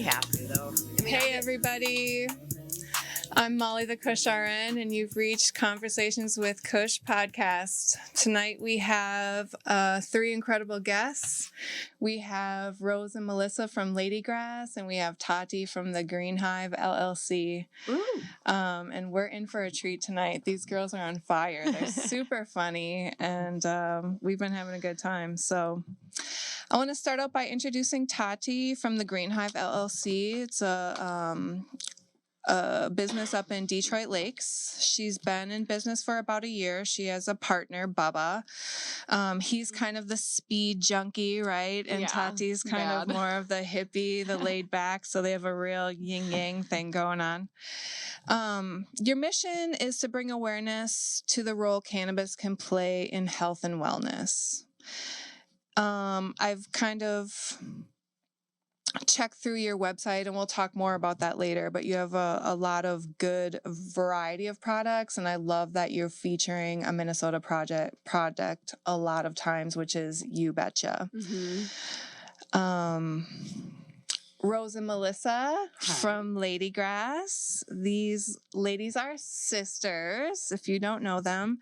have to, though. Hey, everybody. I'm Molly the Kush RN, and you've reached Conversations with Kush podcast. Tonight we have three incredible guests. We have Rose and Melissa from Ladygrass, and we have Tati from the HIve LLC. And we're in for a treat tonight. These girls are on fire. They're super funny, and we've been having a good time. So I want to start out by introducing Tati from the HIve LLC. It's a business up in Detroit Lakes. She's been in business for about a year. She has a partner, Bubba. He's kind of the speed junkie, right? And Tati's kind of more of the hippie, the laid back. So they have a real yin-yang thing going on. Your mission is to bring awareness to the role cannabis can play in health and wellness. I've kind of check through your website, and we'll talk more about that later, but you have a lot of good variety of products, and I love that you're featuring a Minnesota product a lot of times, which is You Betcha. Rose and Melissa from Ladygrass. These ladies are sisters, if you don't know them.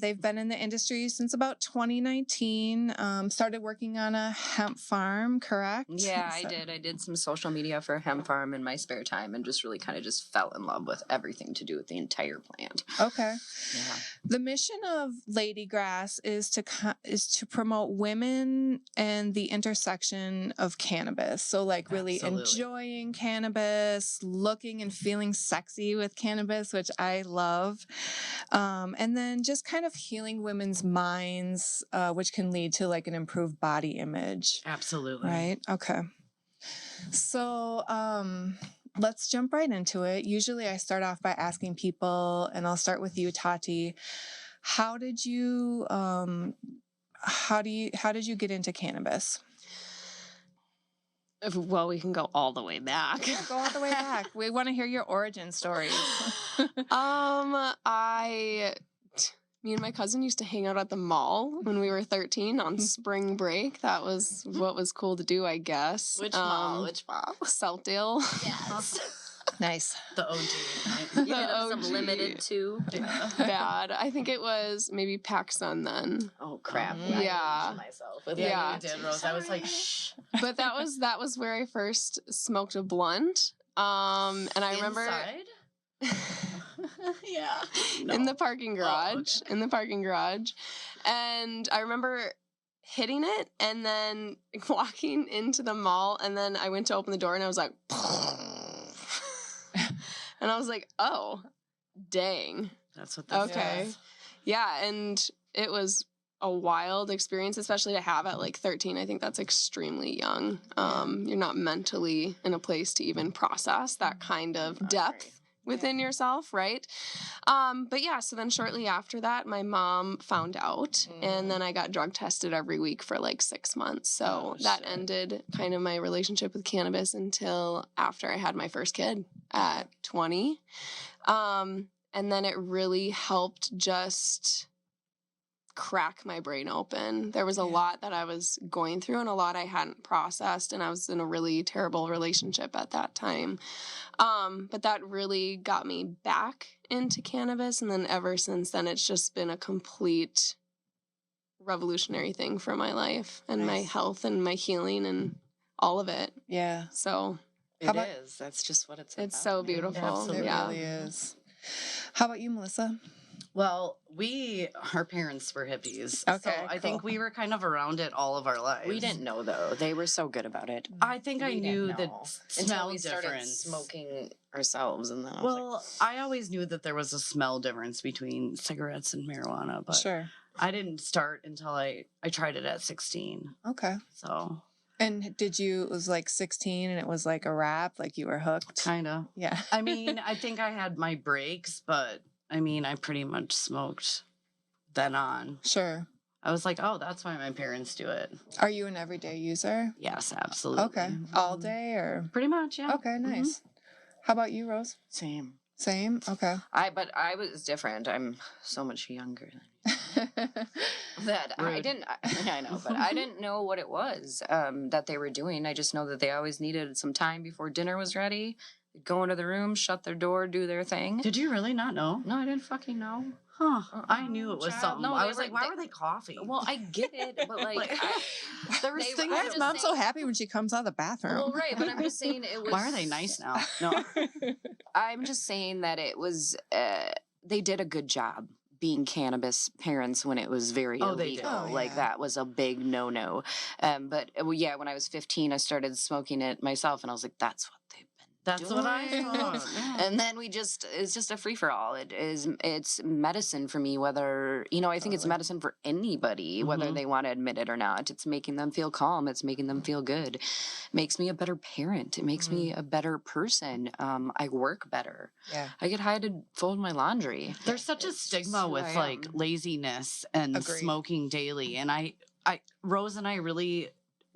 They've been in the industry since about 2019. Started working on a hemp farm, correct? Yeah, I did. I did some social media for a hemp farm in my spare time and just really kind of just fell in love with everything to do with the entire plant. Okay. Yeah. The mission of Ladygrass is to promote women and the intersection of cannabis. So like really enjoying cannabis, looking and feeling sexy with cannabis, which I love. And then just kind of healing women's minds, which can lead to like an improved body image. Absolutely. Right? Okay. So, let's jump right into it. Usually I start off by asking people, and I'll start with you, Tati. How did you get into cannabis? Well, we can go all the way back. Yeah, go all the way back. We want to hear your origin stories. Me and my cousin used to hang out at the mall when we were 13 on spring break. That was what was cool to do, I guess. Which mall? Southdale. Yes. Nice. The OG. You did some limited too. Bad. I think it was maybe PacSun then. Oh crap! Yeah. Myself. Yeah, you did, Rose. I was like, shh. But that was where I first smoked a blunt. And I remember. Yeah. In the parking garage. In the parking garage. And I remember hitting it and then walking into the mall, and then I went to open the door and I was like, and I was like, oh, dang. That's what that is. Yeah, and it was a wild experience, especially to have at like 13. I think that's extremely young. You're not mentally in a place to even process that kind of depth within yourself, right? But yeah, so then shortly after that, my mom found out, and then I got drug tested every week for like 6 months. So that ended kind of my relationship with cannabis until after I had my first kid at 20. And then it really helped just crack my brain open. There was a lot that I was going through and a lot I hadn't processed, and I was in a really terrible relationship at that time. But that really got me back into cannabis, and then ever since then it's just been a complete revolutionary thing for my life and my health and my healing and all of it. Yeah. So is. That's just what it's about. It's so beautiful. Absolutely. It really is. How about you, Melissa? Well, our parents were hippies. Okay, so I think we were kind of around it all of our lives. We didn't know though. They were so good about it. I think I knew the until smell we started difference. smoking ourselves, and then I always knew that there was a smell difference between cigarettes and marijuana, but I didn't start until I tried it at 16. Okay. So. And it was like 16 and it was like a wrap, like you were hooked? Kind of. Yeah. I mean, I think I had my breaks, but I mean, I pretty much smoked then on. Sure. I was like, oh, that's why my parents do it. Are you an everyday user? Yes, absolutely. Okay. All day or? Pretty much, yeah. Okay, nice. How about you, Rose? Same. Same? Okay. But I was different. I'm so much younger than you. that I didn't. I know, but I didn't know what it was that they were doing. I just know that they always needed some time before dinner was ready. They'd go into the room, shut their door, do their thing. Did you really not know? No, I didn't fucking know. Huh. I knew it was something. No, I was like, why were they coughing? Well, I get it, but like, there was things. Why is mom so happy when she comes out of the bathroom? Well, right, but I'm just saying it was. Why are they nice now? No. I'm just saying that it was. They did a good job being cannabis parents when it was very illegal. They did. Like that was a big no. But yeah, when I was 15, I started smoking it myself, and I was like, that's what they've been. That's what I thought. And then it's just a free for all. It's medicine for me, whether, I think it's medicine for anybody, whether they want to admit it or not. It's making them feel calm. It's making them feel good. It makes me a better parent. It makes me a better person. I work better. Yeah. I get high to fold my laundry. There's such a stigma with like laziness and smoking daily. And Rose and I really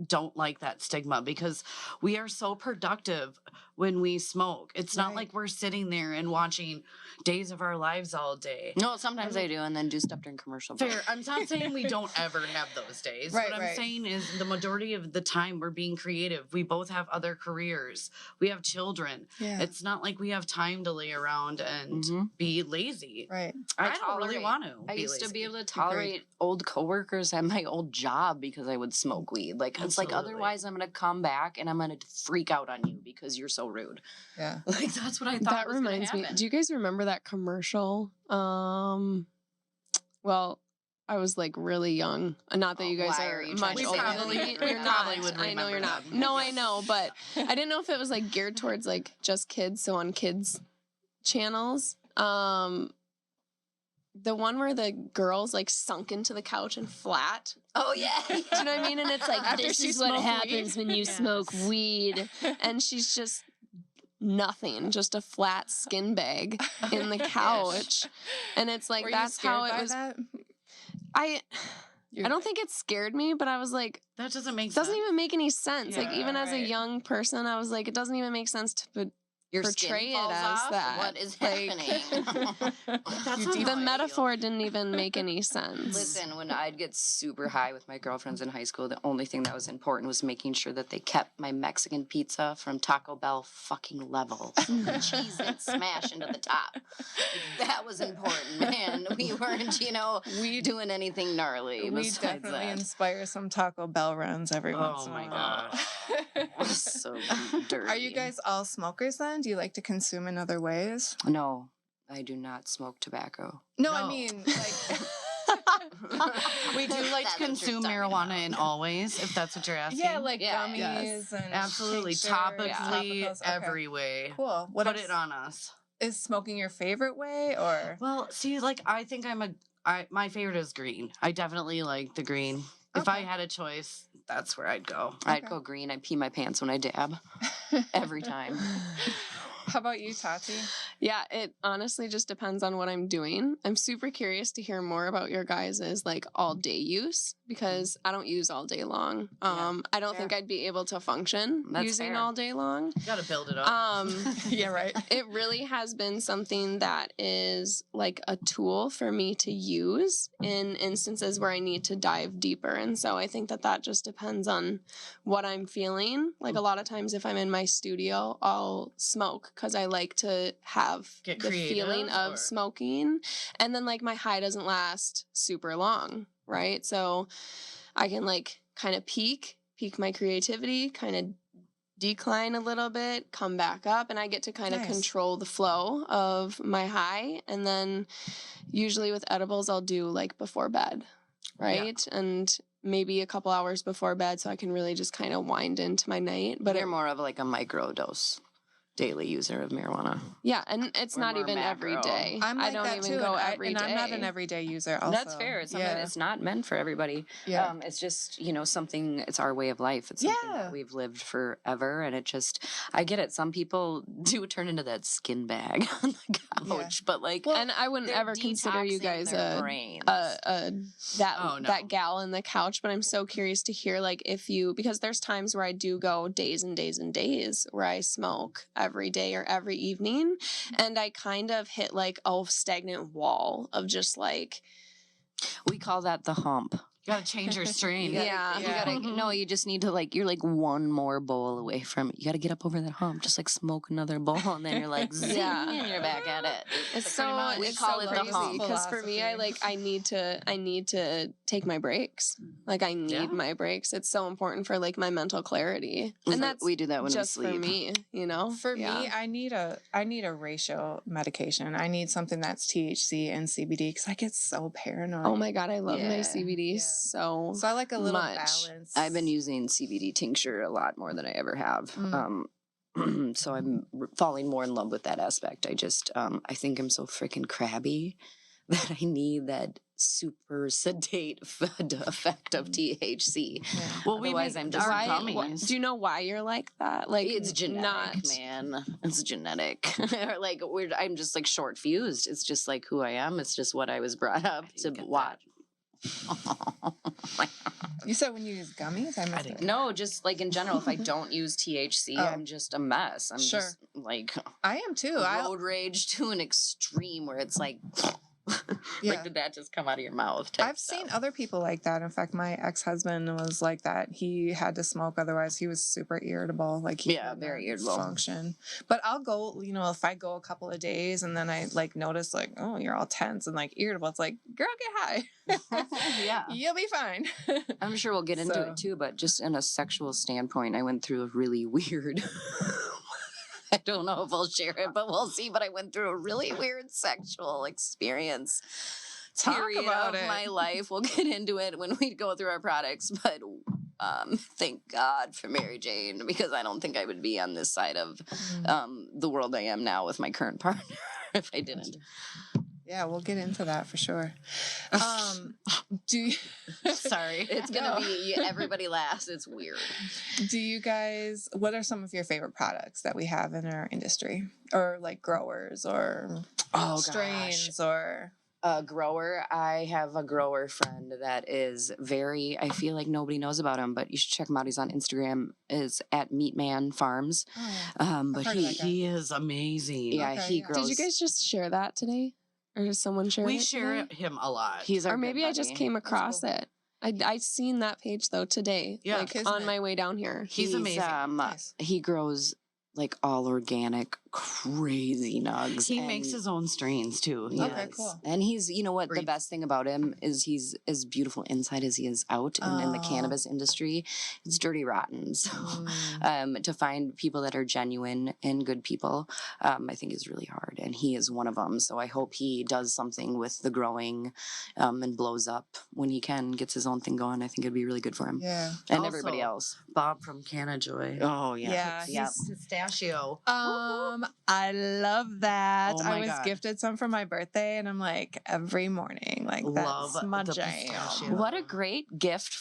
don't like that stigma because we are so productive when we smoke. It's not like we're sitting there and watching Days of Our Lives all day. No, sometimes I do, and then do stuff during commercial break. Fair. I'm not saying we don't ever have those days. What I'm saying is the majority of the time we're being creative. We both have other careers. We have children. Yeah. It's not like we have time to lay around and be lazy. Right. I don't really want to. I used to be able to tolerate old coworkers at my old job because I would smoke weed. Like it's like otherwise I'm gonna come back and I'm gonna freak out on you because you're so rude. Yeah. Like that's what I thought. That reminds me. Do you guys remember that commercial? Well, I was like really young. Not that you guys are much older than me. You're not. I know you're not. No, I know, but I didn't know if it was like geared towards like just kids. So on kids channels, the one where the girl's like sunk into the couch and flat. Oh yeah. Do you know what I mean? And it's like this is what happens when you smoke weed, and she's just nothing, just a flat skin bag in the couch, and it's like that's how it was. I don't think it scared me, but I was like, that doesn't make sense. Doesn't even make any sense. Like even as a young person, I was like, it doesn't even make sense to portray it as that. What is happening? The metaphor didn't even make any sense. Listen, when I'd get super high with my girlfriends in high school, the only thing that was important was making sure that they kept my Mexican pizza from Taco Bell fucking level. The cheese didn't smash into the top. That was important, man. We weren't, doing anything gnarly. We definitely inspire some Taco Bell runs every once in a while. Oh my gosh. So dirty. Are you guys all smokers then? Do you like to consume in other ways? No, I do not smoke tobacco. No. I mean, like... We do like to consume marijuana in all ways, if that's what you're asking. Yeah, like gummies and absolutely, topically, every way. Cool. Put it on us. Is smoking your favorite way, or? Well, see, like I think my favorite is green. I definitely like the green. Okay. If I had a choice, that's where I'd go. I'd go green. I pee my pants when I dab. Every time. How about you, Tati? Yeah, it honestly just depends on what I'm doing. I'm super curious to hear more about your guys' like all day use because I don't use all day long. I don't think I'd be able to function using all day long. You gotta build it up. Yeah, right. It really has been something that is like a tool for me to use in instances where I need to dive deeper. And so I think that just depends on what I'm feeling. Like a lot of times if I'm in my studio, I'll smoke because I like to have the feeling of smoking. And then like my high doesn't last super long, right? So I can like kind of peak my creativity, kind of decline a little bit, come back up, and I get to kind of control the flow of my high. And then usually with edibles, I'll do like before bed, right? Yeah. And maybe a couple hours before bed so I can really just kind of wind into my night. But you're more of like a micro dose daily user of marijuana. Yeah, and it's not even every day. I'm like I don't that even too, go every day. I'm not an everyday user also. That's fair. It's something it's not meant for everybody. Yeah. It's just, something, it's our way of life. It's something that we've lived forever. And it just, I get it. Some people do turn into that skin bag on the couch, but like, and I wouldn't ever consider you guys that gal in the couch, but I'm so curious to hear like because there's times where I do go days and days and days where I smoke every day or every evening, and I kind of hit like a stagnant wall of just like We call that the hump. You gotta change your strain. You gotta, no, you just need to like, you're like one more bowl away from it. You gotta get up over that hump, just like smoke another bowl, and then you're like, zing, and you're back at it. It's so we it's call so it the crazy hump. because for me, I need to take my breaks. Like I need my breaks. It's so important for like my mental clarity, and that's we do that when just we sleep. for me. You know, For me, I need a ratio medication. I need something that's THC and CBD because I get so paranoid. Oh my god, I love my Yeah. CBD so So I like a little much. balance. I've been using CBD tincture a lot more than I ever have. So I'm falling more in love with that aspect. I just, I think I'm so freaking crabby that I need that super sedate effect of THC. Yeah. Well, Otherwise, I'm just Why, gummies. do you know why you're like that? Like It's genetic, man. It's genetic. Or like I'm just like short fused. It's just like who I am. It's just what I was brought up to watch. You said when you use gummies? I missed it. No, just like in general, if I don't use THC, I'm just a mess. I'm just like I am too. road rage to an extreme where it's like, like did that just come out of your mouth? I've seen other people like that. In fact, my ex-husband was like that. He had to smoke, otherwise he was super irritable. Like he could very not irritable. function. But I'll go, if I go a couple of days and then I like notice like, oh, you're all tense and like irritable. It's like, girl, get high. Yeah. You'll be fine. I'm sure we'll get into it too, but just in a sexual standpoint, I went through a really weird. I don't know if I'll share it, but we'll see. But I went through a really weird sexual experience. Period about of it. my life. We'll get into it when we go through our products. But thank God for Mary Jane, because I don't think I would be on this side of the world I am now with my current partner if I didn't. Yeah, we'll get into that for sure. Do you, Sorry, it's gonna be everybody laughs. It's weird. do you guys? What are some of your favorite products that we have in our industry, or like growers, or strains, or? Grower. I have a grower friend that is very, I feel like nobody knows about him, but you should check him out. He's on Instagram, is at Meatman Farms. Oh, yeah. But heard of that guy. He is amazing. yeah, Okay, he yeah. grows. Did you guys just share that today, or does someone share? We it share today? him a lot. He's our Or maybe good I just buddy. came across it. I seen that page though today. Yeah. like Kismet. on my way down here. He's amazing. Nice. He grows like all organic, crazy nugs. He makes his own strains too. Yes. Okay, cool. And he's, you know what, the Breathe. best thing about him is he's as beautiful inside as he is out. And in the cannabis industry, it's dirty rotten. So to find people that are genuine and good people, I think is really hard. And he is one of them. So I hope he does something with the growing and blows up when he can, gets his own thing going. I think it'd be really good for him. Yeah. And Also, everybody else. Bob from Canna Joy. Oh, Yeah. He's pistachio. I love that. Oh I my was God. gifted some for my birthday, and I'm like every morning, like Love that's my the jam. pistachio. What a great gift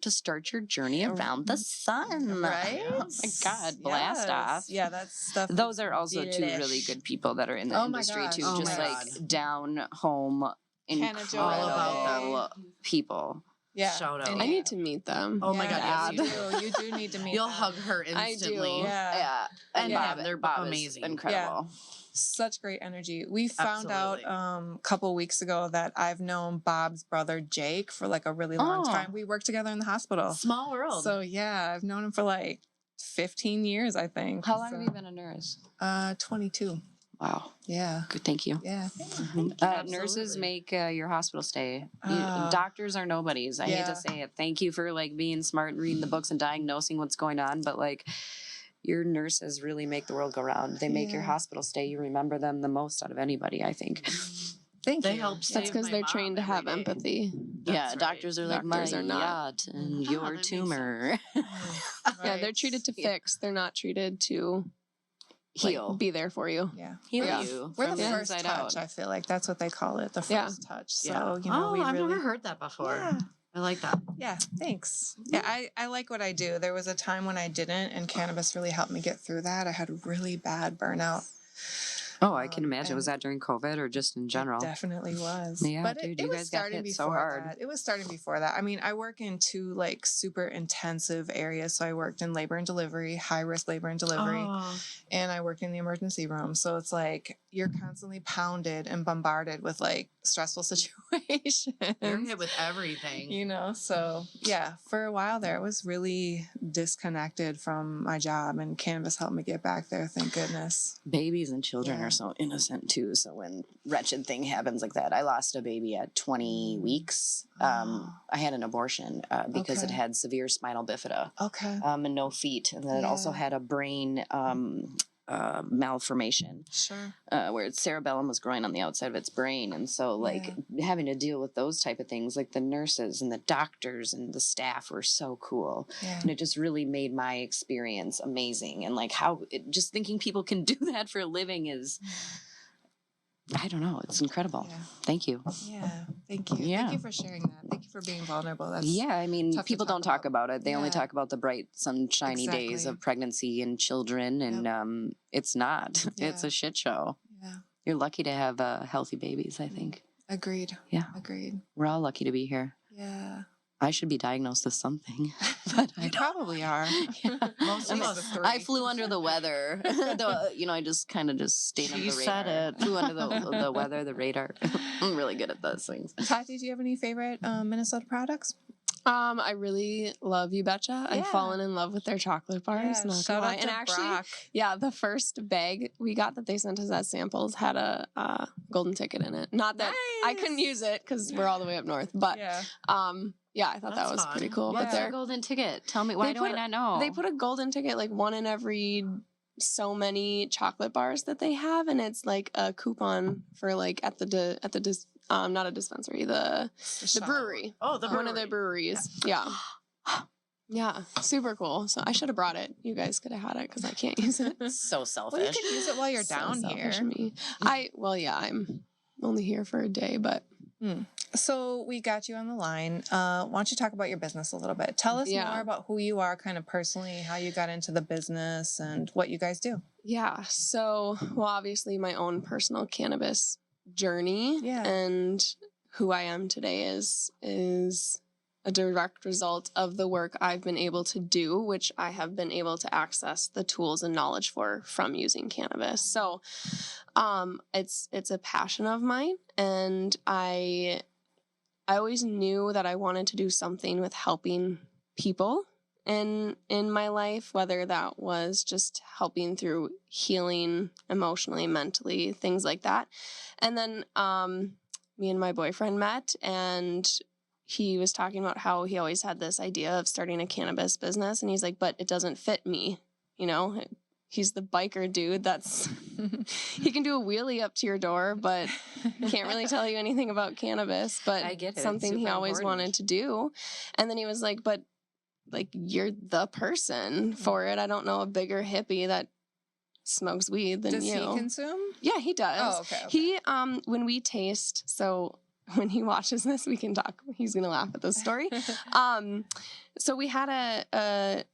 to start your journey around the sun. Right? Oh my God, blast off. Yeah, that stuff. Those are also two really delish. good people that are in the Oh my industry gosh. too. Oh just my like God. down home, Canna Joy. All about incredible people. Yeah. Shout out. And I need to meet them. Oh my God, yes, you you do. You do need to meet. You'll them. hug her I do. instantly. Yeah. Yeah, and Yeah, Bob, they're Bob is amazing. incredible. Such great energy. We found Absolutely. out a couple weeks ago that I've known Bob's brother Jake for like a really long Oh. time. We worked together in the hospital. Small world. So yeah, I've known him for like 15 years, I think. How long have you been a nurse? 22. Wow, Yeah. good. Thank you. Yeah. Nurses Absolutely. make your hospital stay. Ah. Doctors are nobodies. I hate Yeah. to say it. Thank you for like being smart and reading the books and diagnosing what's going on, but like your nurses really make the world go round. They make your Yeah. hospital stay. You remember them the most out of anybody, I think. Thank They you. help That's save because my they're mom trained to every have day. empathy. Yeah, That's right. doctors are like Doctors my are not. yacht and Ah, your that makes tumor. Yeah, Right. they're treated to Yeah. fix. They're not treated to like, Heal. be there for you. Yeah. Heal Yeah. you We're from the the first inside touch, out. I feel like. That's what they call it, the first Yeah. touch. So, Yeah. you know, Oh, we I've really... never heard that before. Yeah. I like that. Yeah, thanks. Yeah, I like what I do. There was a time when I didn't, and cannabis really helped me get through that. I had really bad burnout. Oh, I can imagine. Was and that during COVID or just in general? It definitely was. Yeah, but dude, it you was guys got starting hit before so hard. that. It was starting before that. I mean, I work in two like super intensive areas. So I worked in labor and delivery, high risk labor and delivery, Oh. and I worked in the emergency room. So it's like you're constantly pounded and bombarded with like stressful situations. You're hit with everything. You know, so yeah, for a while there, I was really disconnected from my job, and cannabis helped me get back there. Thank goodness. Babies and children are so innocent too. So when wretched thing happens like that, I lost a baby at 20 weeks. I had an abortion because it had severe spinal bifida. Okay. And no feet, and then it also had a brain malformation. Sure. Where its cerebellum was growing on the outside of its brain, and so like having to deal with those type of things, like the nurses and the doctors and the staff were so cool, and it just really made my experience amazing. And like just thinking people can do that for a living is, I don't know, it's incredible. Thank you. Yeah, thank you. Thank you for sharing that. Thank you for being vulnerable. That's I mean, people don't talk about it. They only talk about the bright, sunshiny days of pregnancy and children, and it's not. It's a shit show. Yeah. You're lucky to have healthy babies, I think. Agreed. Yeah. Agreed. We're all lucky to be here. Yeah. I should be diagnosed with something, but you probably are. Most of us. I flew under the weather. I just kind of stayed under the radar. Said it. Flew under the weather, the radar. I'm really good at those things. Tati, do you have any favorite Minnesota products? I really love You Betcha. I've fallen in love with their chocolate bars. Yeah, shout out to and actually, Brock. the first bag we got that they sent us as samples had a golden ticket in it. Not that I couldn't use it because we're all the way up north, but I thought that was pretty cool. What's their golden ticket? Tell me, why do I not know? They put a golden ticket, like one in every so many chocolate bars that they have, and it's like a coupon for like at the not a dispensary, the brewery. Oh, the brewery. One of the breweries. Yeah. Yeah, super cool. So I should have brought it. You guys could have had it because I can't use it. So selfish. Well, you can use it while you're down here. Me. I'm only here for a day, but. So we got you on the line. Why don't you talk about your business a little bit? Tell us more about who you are kind of personally, how you got into the business, and what you guys do. Yeah. So, obviously my own personal cannabis journey and who I am today is a direct result of the work I've been able to do, which I have been able to access the tools and knowledge from using cannabis. So it's a passion of mine, and I always knew that I wanted to do something with helping people in my life, whether that was just helping through healing emotionally, mentally, things like that. And then me and my boyfriend met, and he was talking about how he always had this idea of starting a cannabis business, and he's like, but it doesn't fit me, He's the biker dude he can do a wheelie up to your door, but can't really tell you anything about cannabis, but I get it. Something he always wanted to do. And then he was like, but like, you're the person for it. I don't know a bigger hippie that smokes weed than you. Does he consume? Yeah, he does. Oh, okay. He, when we taste, so when he watches this, we can talk. He's going to laugh at this story. So we had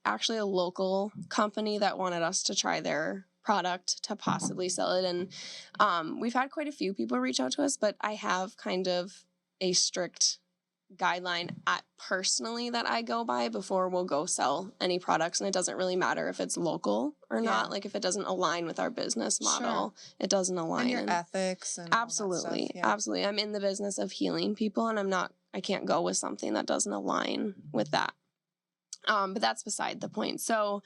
actually a local company that wanted us to try their product to possibly sell it. And we've had quite a few people reach out to us, but I have kind of a strict guideline personally that I go by before we'll go sell any products. And it doesn't really matter if it's local or not. Like if it doesn't align with our business model, it doesn't align. And your ethics and absolutely. all that stuff. Yeah. Absolutely. I'm in the business of healing people, and I can't go with something that doesn't align with that. But that's beside the point. So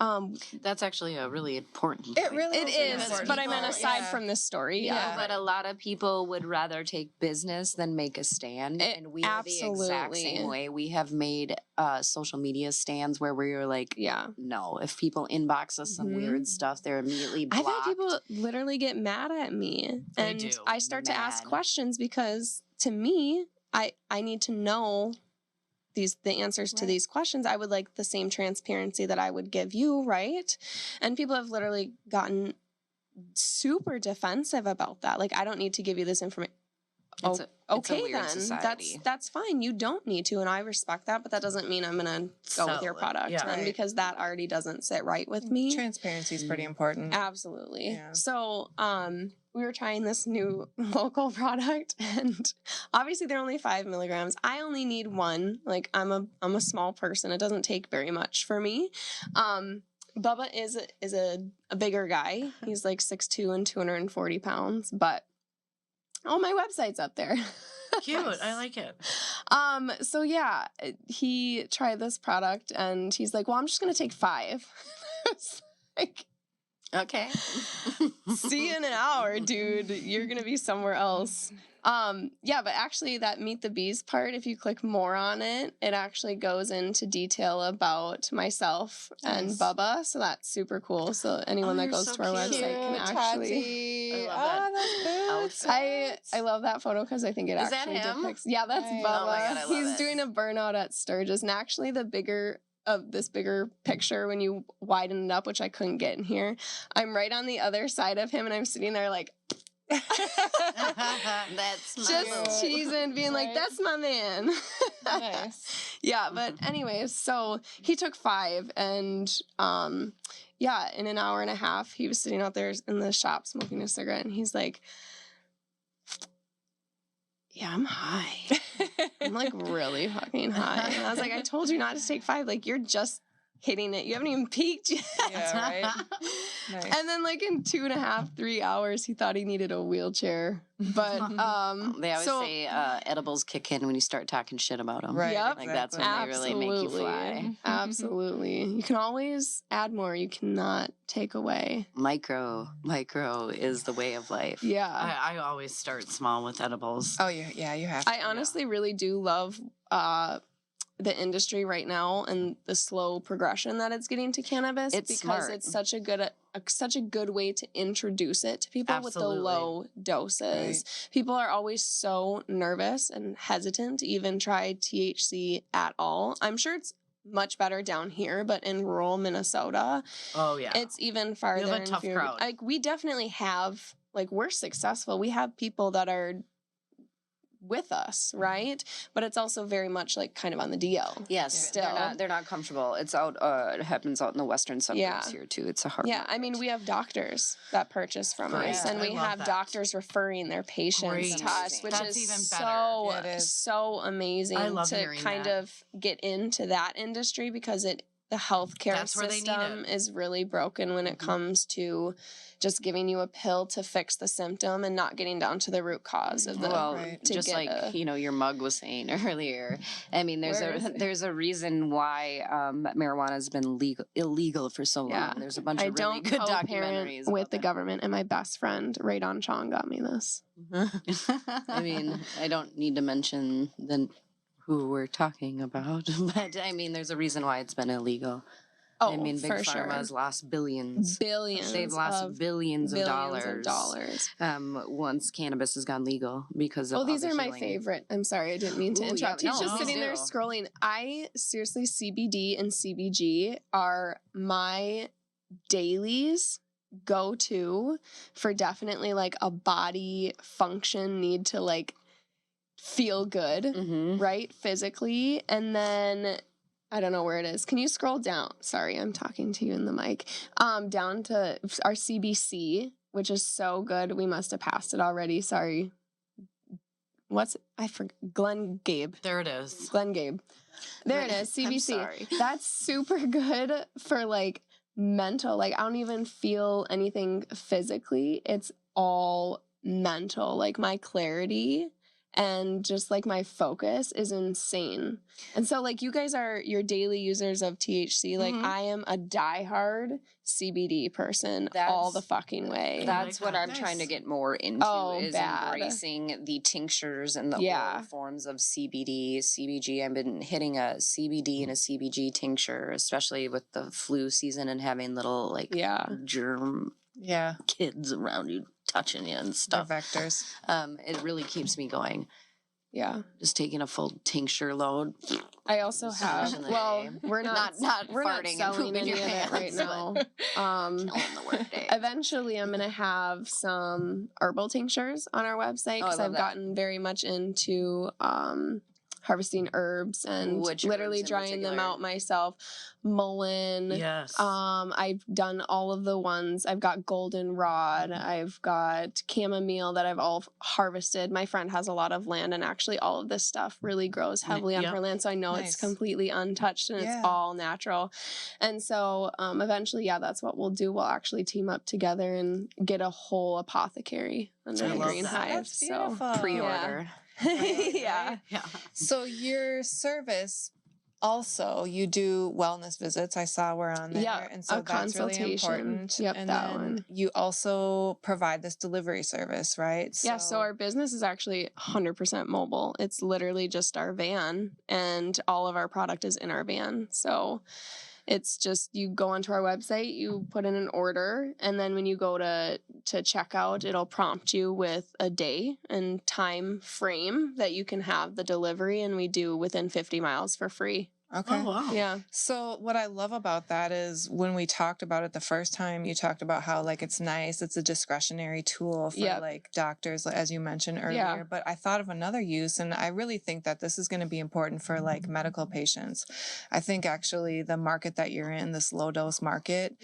that's actually a really important point. It is. But I meant aside from this story. Yeah. But a lot of people would rather take business than make a stand. And we are the exact same way. We have made social media stands where we're like, no, if people inbox us some weird stuff, they're immediately blocked. I've had people literally get mad at me. And I start to ask questions because to me, I need to know the answers to these questions. I would like the same transparency that I would give you, right? And people have literally gotten super defensive about that. Like, I don't need to give you this information. Okay, then society. That's fine. You don't need to, and I respect that. But that doesn't mean I'm gonna go with your product, because that already doesn't sit right with me. Transparency is pretty important. Absolutely. Yeah. So, we were trying this new local product, and obviously they're only 5 milligrams. I only need one. Like I'm a small person. It doesn't take very much for me. Bubba is a bigger guy. He's like 6'2" and 240 pounds, but my website's up there. Cute. I like it. So yeah, he tried this product and he's like, well, I'm just going to take 5. I was like, Okay. see you in an hour, dude. You're going to be somewhere else. Yeah, but actually that Meet the Bees part, if you click more on it, it actually goes into detail about myself and Bubba. So that's super cool. So anyone that goes to our website can actually. I love that. I love that photo because I think it Is that actually him? depicts. Yeah, that's Nice. Bubba. Oh my God, I love He's it. doing a burnout at Sturgis, and actually the bigger picture when you widen it up, which I couldn't get in here, I'm right on the other side of him, and I'm sitting there like. That's Just my cheesing, being like, Right. that's my man. Nice. Yeah, but anyways, so he took 5 and yeah, in an hour and a half, he was sitting out there in the shop smoking a cigarette and he's like, yeah, I'm high. I'm like really fucking high. And I was like, I told you not to take 5. Like, you're just hitting it. You haven't even peaked yet. Yeah, right. Nice. And then like in 2.5, 3 hours, he thought he needed a wheelchair. But They always say edibles kick in when you start talking shit about them. Right, Yep. Like that's when they really make you fly. Absolutely. You can always add more. You cannot take away. Micro is the way of life. Yeah. I always start small with edibles. Oh, yeah, you have to. I honestly really do love the industry right now and the slow progression that it's getting to cannabis It's because smart. it's such a good way to introduce it to people with the Absolutely. low doses. People are always so nervous and hesitant to even try THC at all. I'm sure it's much better down here, but in rural Minnesota, Oh yeah. it's even farther. You have a tough crowd. Like we definitely have, like we're successful. We have people that are with us, right? But it's also very much like kind of on the DL. Yes, Still. they're not comfortable. It's out. It happens out in the western suburbs Yeah. here too. It's a hard. Yeah, I mean, we have doctors that purchase from Great. us, and I we love have that. doctors referring their patients Great. to us, which That's is even so better. It is. so amazing I love to hearing kind that. of get into that industry because the healthcare That's where they need system it. is really broken when it comes to just giving you a pill to fix the symptom and not getting down to the root cause of the. Well, Right. to just get like a- your mug was saying earlier. I mean, Where is it? there's a reason why marijuana has been illegal for so long. Yeah. There's a bunch I of really don't good co-parent documentaries with about the that. government, and my best friend Radon Chong got me this. I mean, I don't need to mention who we're talking about, but I mean, there's a reason why it's been illegal. Oh, I mean, Big for Pharma's sure. lost billions. Billions. They've lost of billions of billions dollars. of dollars. Once cannabis has gone legal because of Oh, all these the are my healing. favorite. I'm sorry, I didn't mean to Ooh, interrupt. yeah, He's no, just please sitting there do. scrolling. I seriously, CBD and CBG are my dailies go to for definitely like a body function need to like feel good, Mm-hmm. right? Physically. And then I don't know where it is. Can you scroll down? Sorry, I'm talking to you in the mic. Down to our CBC, which is so good. We must have passed it already. Sorry. I forgot. Glen Gabe. There it is. Glen Gabe. There it is. I'm CBC. sorry. That's super good for like mental. Like I don't even feel anything physically. It's all mental. Like my clarity and just like my focus is insane. And so like you guys are your daily users of THC. Like Mhm. I am a diehard CBD person all the fucking way. That's like what that. I'm trying to Nice. get more into Oh, is bad. embracing the tinctures and the Yeah. oil forms of CBD, CBG. I've been hitting a CBD and a CBG tincture, especially with the flu season and having little like Yeah. germ Yeah, kids around you touching you and they're stuff. vectors. It really keeps me going. Yeah. Just taking a full tincture load. I also Just have. finishing the Well, day. we're not Not we're not farting and selling pooping any your of it right pants, now. Killing the workday. Eventually, I'm gonna have some herbal tinctures on our website Oh, I because love I've that. gotten very much into harvesting herbs and Which literally herbs in drying them particular? out myself. Mullein. Yes. I've done all of the ones. I've got goldenrod. I've got chamomile that I've all harvested. My friend has a lot of land, and actually all of this stuff really grows heavily on her land. So I know it's completely untouched and it's all natural. And so eventually, that's what we'll do. We'll actually team up together and get a whole apothecary under the green hive. That's beautiful. So Pre-order. yeah. So your service also, you do wellness visits. I saw we're on there. Yeah, And so a that's really consultation. important. Yep, and that then one. you also provide this delivery service, right? So our business is actually 100% mobile. It's literally just our van, and all of our product is in our van. So it's just, you go onto our website, you put in an order, and then when you go to checkout, it'll prompt you with a day and time frame that you can have the delivery, and we do within 50 miles for free. Okay. Oh, wow. Yeah. So what I love about that is when we talked about it the first time, you talked about how like it's nice, it's a discretionary tool for like doctors, as you mentioned earlier. Yeah. But I thought of another use, and I really think that this is going to be important for like medical patients. I think actually the market that you're in, this low dose market,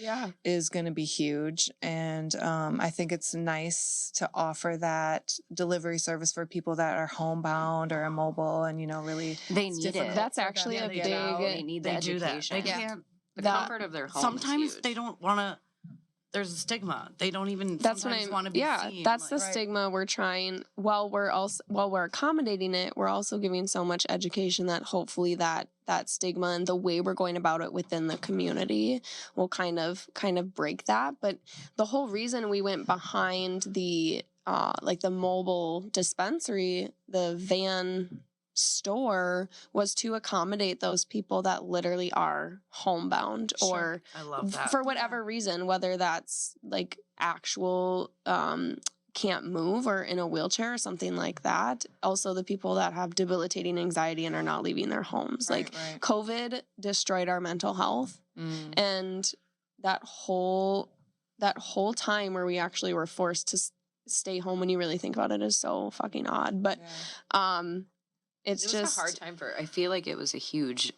is going to be huge, and I think it's nice to offer that delivery service for people that are homebound or immobile, and really They need it. That's actually a big. They need the do that. education. They can't. The comfort of their home. Sometimes is huge. they don't want to. There's a stigma. They don't even. That's what sometimes want to be seen. That's the stigma we're trying. While we're accommodating it, we're also giving so much education that hopefully that stigma and the way we're going about it within the community will kind of break that. But the whole reason we went behind the like the mobile dispensary, the van store, was to accommodate those people that literally are homebound or I love that. for whatever reason, whether that's like actual can't move or in a wheelchair or something like that. Also the people that have debilitating anxiety and are not leaving their homes. COVID destroyed our mental health. And that whole time where we actually were forced to stay home, when you really think about it, is so fucking odd. But it was just a hard time I feel like it was a huge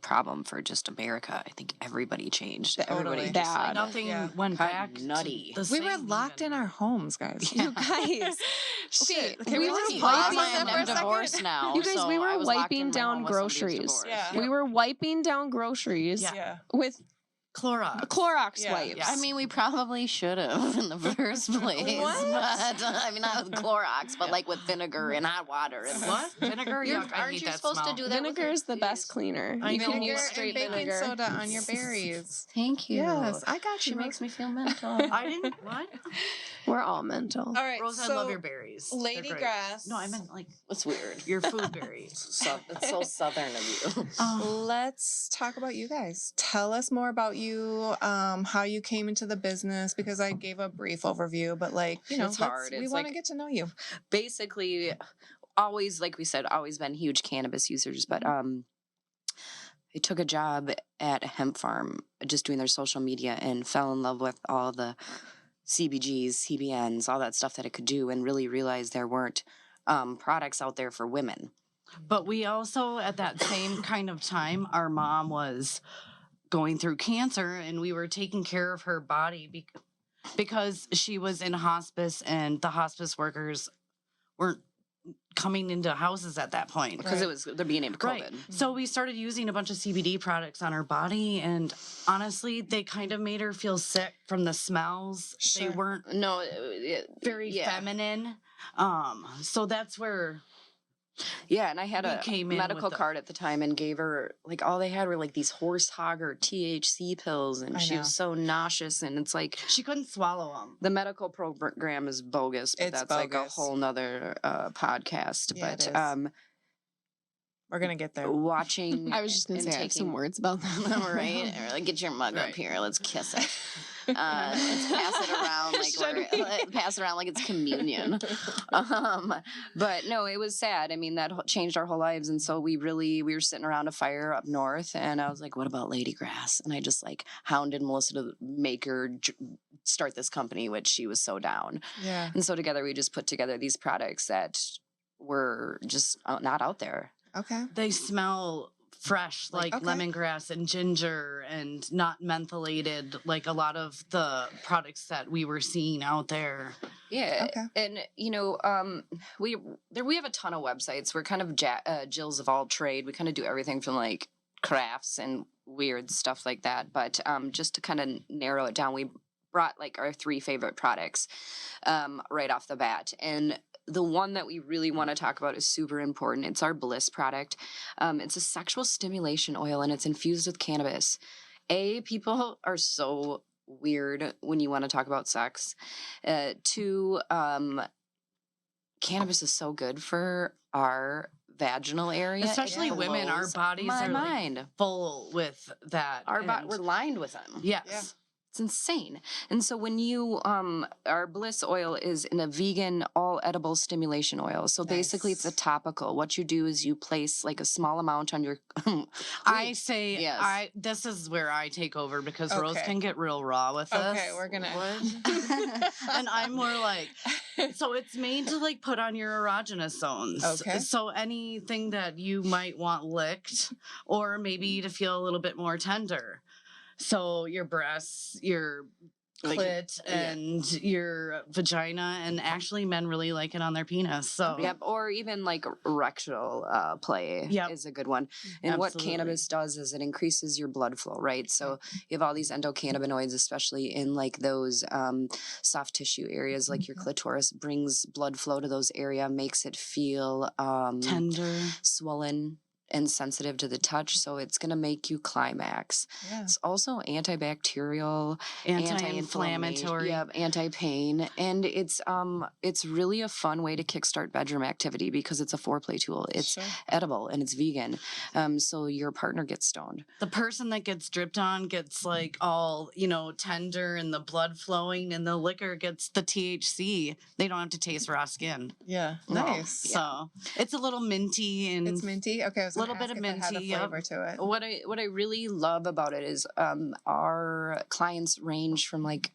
problem for just America. I think everybody changed. Everybody just like, nothing went back nutty. We were locked in our homes, guys. You guys. Okay, we were I'm divorced now. You guys, so we were I was locked wiping in my down home with somebody who's groceries. divorced. Yeah. We were wiping down groceries with Clorox wipes. I mean, we probably should have in the first place. But I mean, not with Clorox, but like with vinegar and hot water. And What? Vinegar? Yuck, I Aren't hate you that supposed smell. to do that? Vinegar is the best cleaner. I You know. can use Vinegar straight and baking vinegar. soda on your berries. Thank you. Yes, I got She you. makes me feel mental. I didn't. What? We're all mental. All right, Rose, I love your berries. They're Lady great. Grass. No, I meant like It's weird. your food berries. It's so southern of you. Let's talk about you guys. Tell us more about you, how you came into the business, because I gave a brief overview, but it's hard. We It's want to like- get to know you. Basically, always, like we said, always been huge cannabis users, but I took a job at a hemp farm just doing their social media and fell in love with all the CBGs, CBNs, all that stuff that it could do, and really realized there weren't products out there for women. But we also, at that same kind of time, our mom was going through cancer, and we were taking care of her body because she was in hospice, and the hospice workers weren't coming into houses at that point Because it was the beginning of COVID. Right. So we started using a bunch of CBD products on her body, and honestly, they kind of made her feel sick from the smells. Sure. They weren't No, very feminine. So that's where and I had we a came in medical with the- card at the time and gave her, like, all they had were like these horse hogger THC pills, and I she know. was so nauseous, and it's like she couldn't swallow them. the medical program is bogus, but It's that's like a bogus. whole nother podcast. Yeah, it but is. We're going to get there. watching I was just going to and say I have some taking- words about that. right? Or like, get your mug up here. Let's kiss it. Let's pass it around pass it around like it's communion. But no, it was sad. I mean, that changed our whole lives, and so we were sitting around a fire up north, and I was like, "What about Lady Grass?" And I just like hounded Melissa to make her start this company, which she was so down. Yeah. And so together we just put together these products that were just not out there. Okay. They smell fresh, like lemongrass and ginger, and not mentholated like a lot of the products that we were seeing out there. Yeah. Okay. And we have a ton of websites. We're kind of Jills of all trade. We kind of do everything from like crafts and weird stuff like that. But just to kind of narrow it down, we brought like our 3 favorite products right off the bat. And the one that we really want to talk about is super important. It's our Bliss product. It's a sexual stimulation oil, and it's infused with cannabis. People are so weird when you want to talk about sex. 2, cannabis is so good for our vaginal area, especially women. Our bodies are like full with that. We're lined with them. Yes. Yeah. It's insane. And so when you our Bliss oil is in a vegan all edible stimulation oil. So basically it's a topical. What you do is you place like a small amount on your this is where I take over because Rose can get real raw with this. Okay, we're gonna and I'm more like, so it's made to like put on your erogenous zones. Okay. So anything that you might want licked or maybe to feel a little bit more tender. So your breasts, your clit, and your vagina, and actually men really like it on their penis. So or even like rectal play is a good one. And what cannabis does is it increases your blood flow, right? So you have all these endocannabinoids, especially in like those soft tissue areas, like your clitoris, brings blood flow to those areas, makes it feel tender, swollen, and sensitive to the touch, so it's going to make you climax. Yeah. It's also antibacterial, anti-inflammatory, anti-pain, and it's really a fun way to kickstart bedroom activity because it's a foreplay tool. It's edible and it's vegan, so your partner gets stoned. The person that gets dripped on gets like all tender and the blood flowing, and the liquor gets the THC. They don't have to taste raw skin. Yeah, nice. So it's a little minty and it's minty. Okay. A little bit of minty flavor to it. What I really love about it is our clients range from like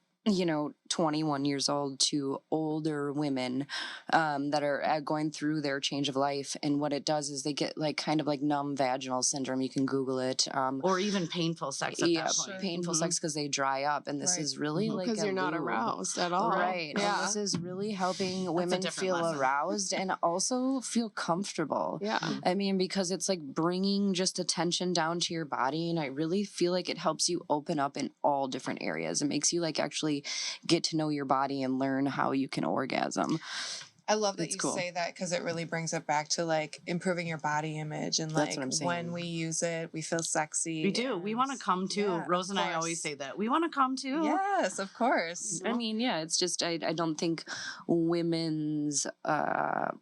21 years old to older women that are going through their change of life. And what it does is they get like kind of like numb vaginal syndrome. You can Google it. Or even painful sex at that point. Painful sex because they dry up. And this is really like because you're not aroused at all. Right. Yeah. And this is really helping women feel aroused and also feel comfortable. Yeah. I mean, because it's like bringing just attention down to your body. And I really feel like it helps you open up in all different areas. It makes you like actually get to know your body and learn how you can orgasm. I love that you say that because it really brings it back to like improving your body image and like when we use it, we feel sexy. We do. We want to come too. Yeah, Rose and I always say that. We want to come too. Yes, of course. I mean, it's just I don't think women's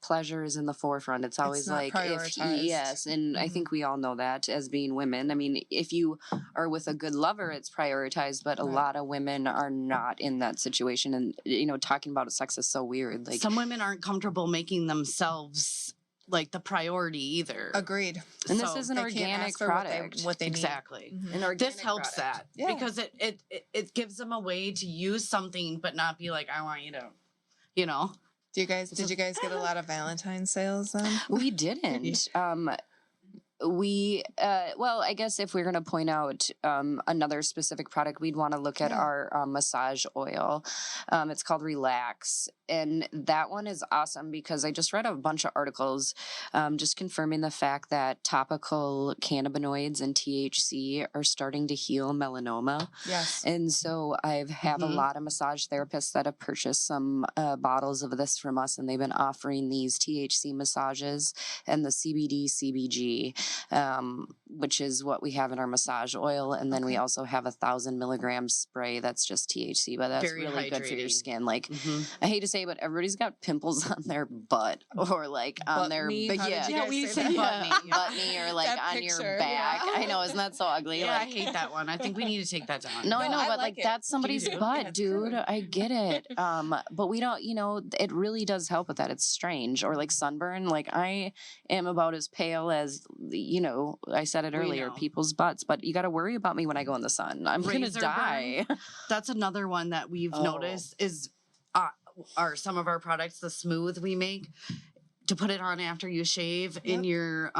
pleasure is in the forefront. It's always like and I think we all know that as being women. I mean, if you are with a good lover, it's prioritized, but a lot of women are not in that situation. And talking about sex is so weird. Like some women aren't comfortable making themselves like the priority either. Agreed. And this is an organic product. What they need. Exactly. Mm-hmm. This helps that because it gives them a way to use something but not be like, I want you to, Did you guys get a lot of Valentine's sales then? We didn't. I guess if we're going to point out another specific product, we'd want to look at our massage oil. It's called Relax. And that one is awesome because I just read a bunch of articles just confirming the fact that topical cannabinoids and THC are starting to heal melanoma. Yes. And so I have a lot of massage therapists that have purchased some bottles of this from us, and they've been offering these THC massages and the CBD, CBG, which is what we have in our massage oil. And then we also have 1,000 milligrams spray that's just THC, but that's very really good for your hydrating. Skin. Like, I hate to say, but everybody's got pimples on their butt or like on their we say butt knee or like That on picture. your back. I know, isn't that so ugly? Yeah, Like, I hate that one. I think we need to take that down. No, I know, I but like like it. that's somebody's do? butt, Yeah, dude. true. I get it. But we don't, it really does help with that. It's strange. Or like sunburn. Like I am about as pale as, I said it earlier, know. people's butts, but you got to worry about me when I go in the sun. I'm going to Razor die. That's another one that we've noticed is some of our products, the smooth we make, to put it on after you shave in your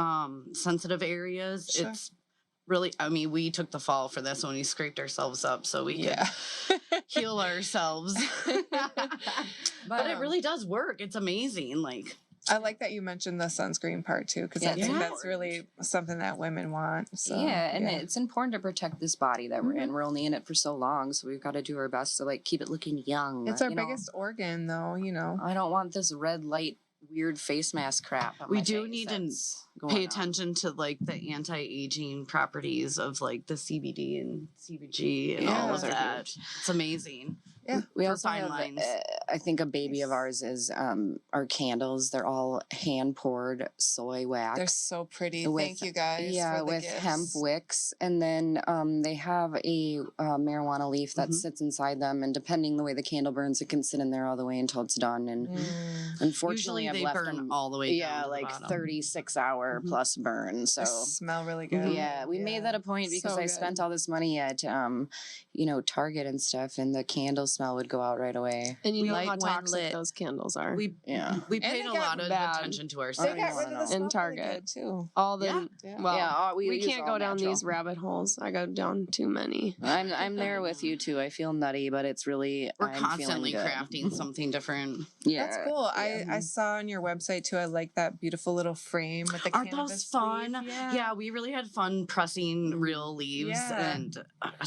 sensitive areas. Sure. It's really, I mean, we took the fall for this when we scraped ourselves up so we could heal ourselves. But it really does work. It's amazing. Like, I like that you mentioned the sunscreen part too, because I think that's really something that women want. So, and it's important to protect this body that we're in. We're only in it for so long, so we've got to do our best to like keep it looking young. It's our biggest organ, though. You know, I don't want this red light, weird face mask crap. On we my do face need to going pay on. attention to like the anti-aging properties of like the CBD and CBG and all of those are that. huge. It's amazing. Yeah. We for also fine have, lines. I think a baby of ours is our candles. They're all hand poured soy wax. they're so pretty. with- Thank you guys. Yeah, for the with gifts. hemp wicks, and then they have a marijuana leaf that sits inside them, and depending the way the candle burns, it can sit in there all the way until it's done. And unfortunately, Usually I've they left burn them all the way down. yeah, to the like bottom. 36-hour plus burn. So They smell really good. yeah, we made that a point because So I good. spent all this money at Target and stuff, and the candle smell would go out right away. And you know Light how when toxic lit. those candles are. We Yeah. paid they a got lot of bad. attention to They ourselves. got rid of the In smell really Target. good, too. all the Yeah. well, we we use can't all go down natural. these rabbit holes. I go down too many. I'm there with you too. I feel nutty, but it's really We're I'm constantly feeling good. crafting something different. Yeah, That's cool. I saw on your website too. I like that beautiful little frame with the Aren't those cannabis fun? leaf. Yeah, we really had fun pressing real leaves, Yeah. and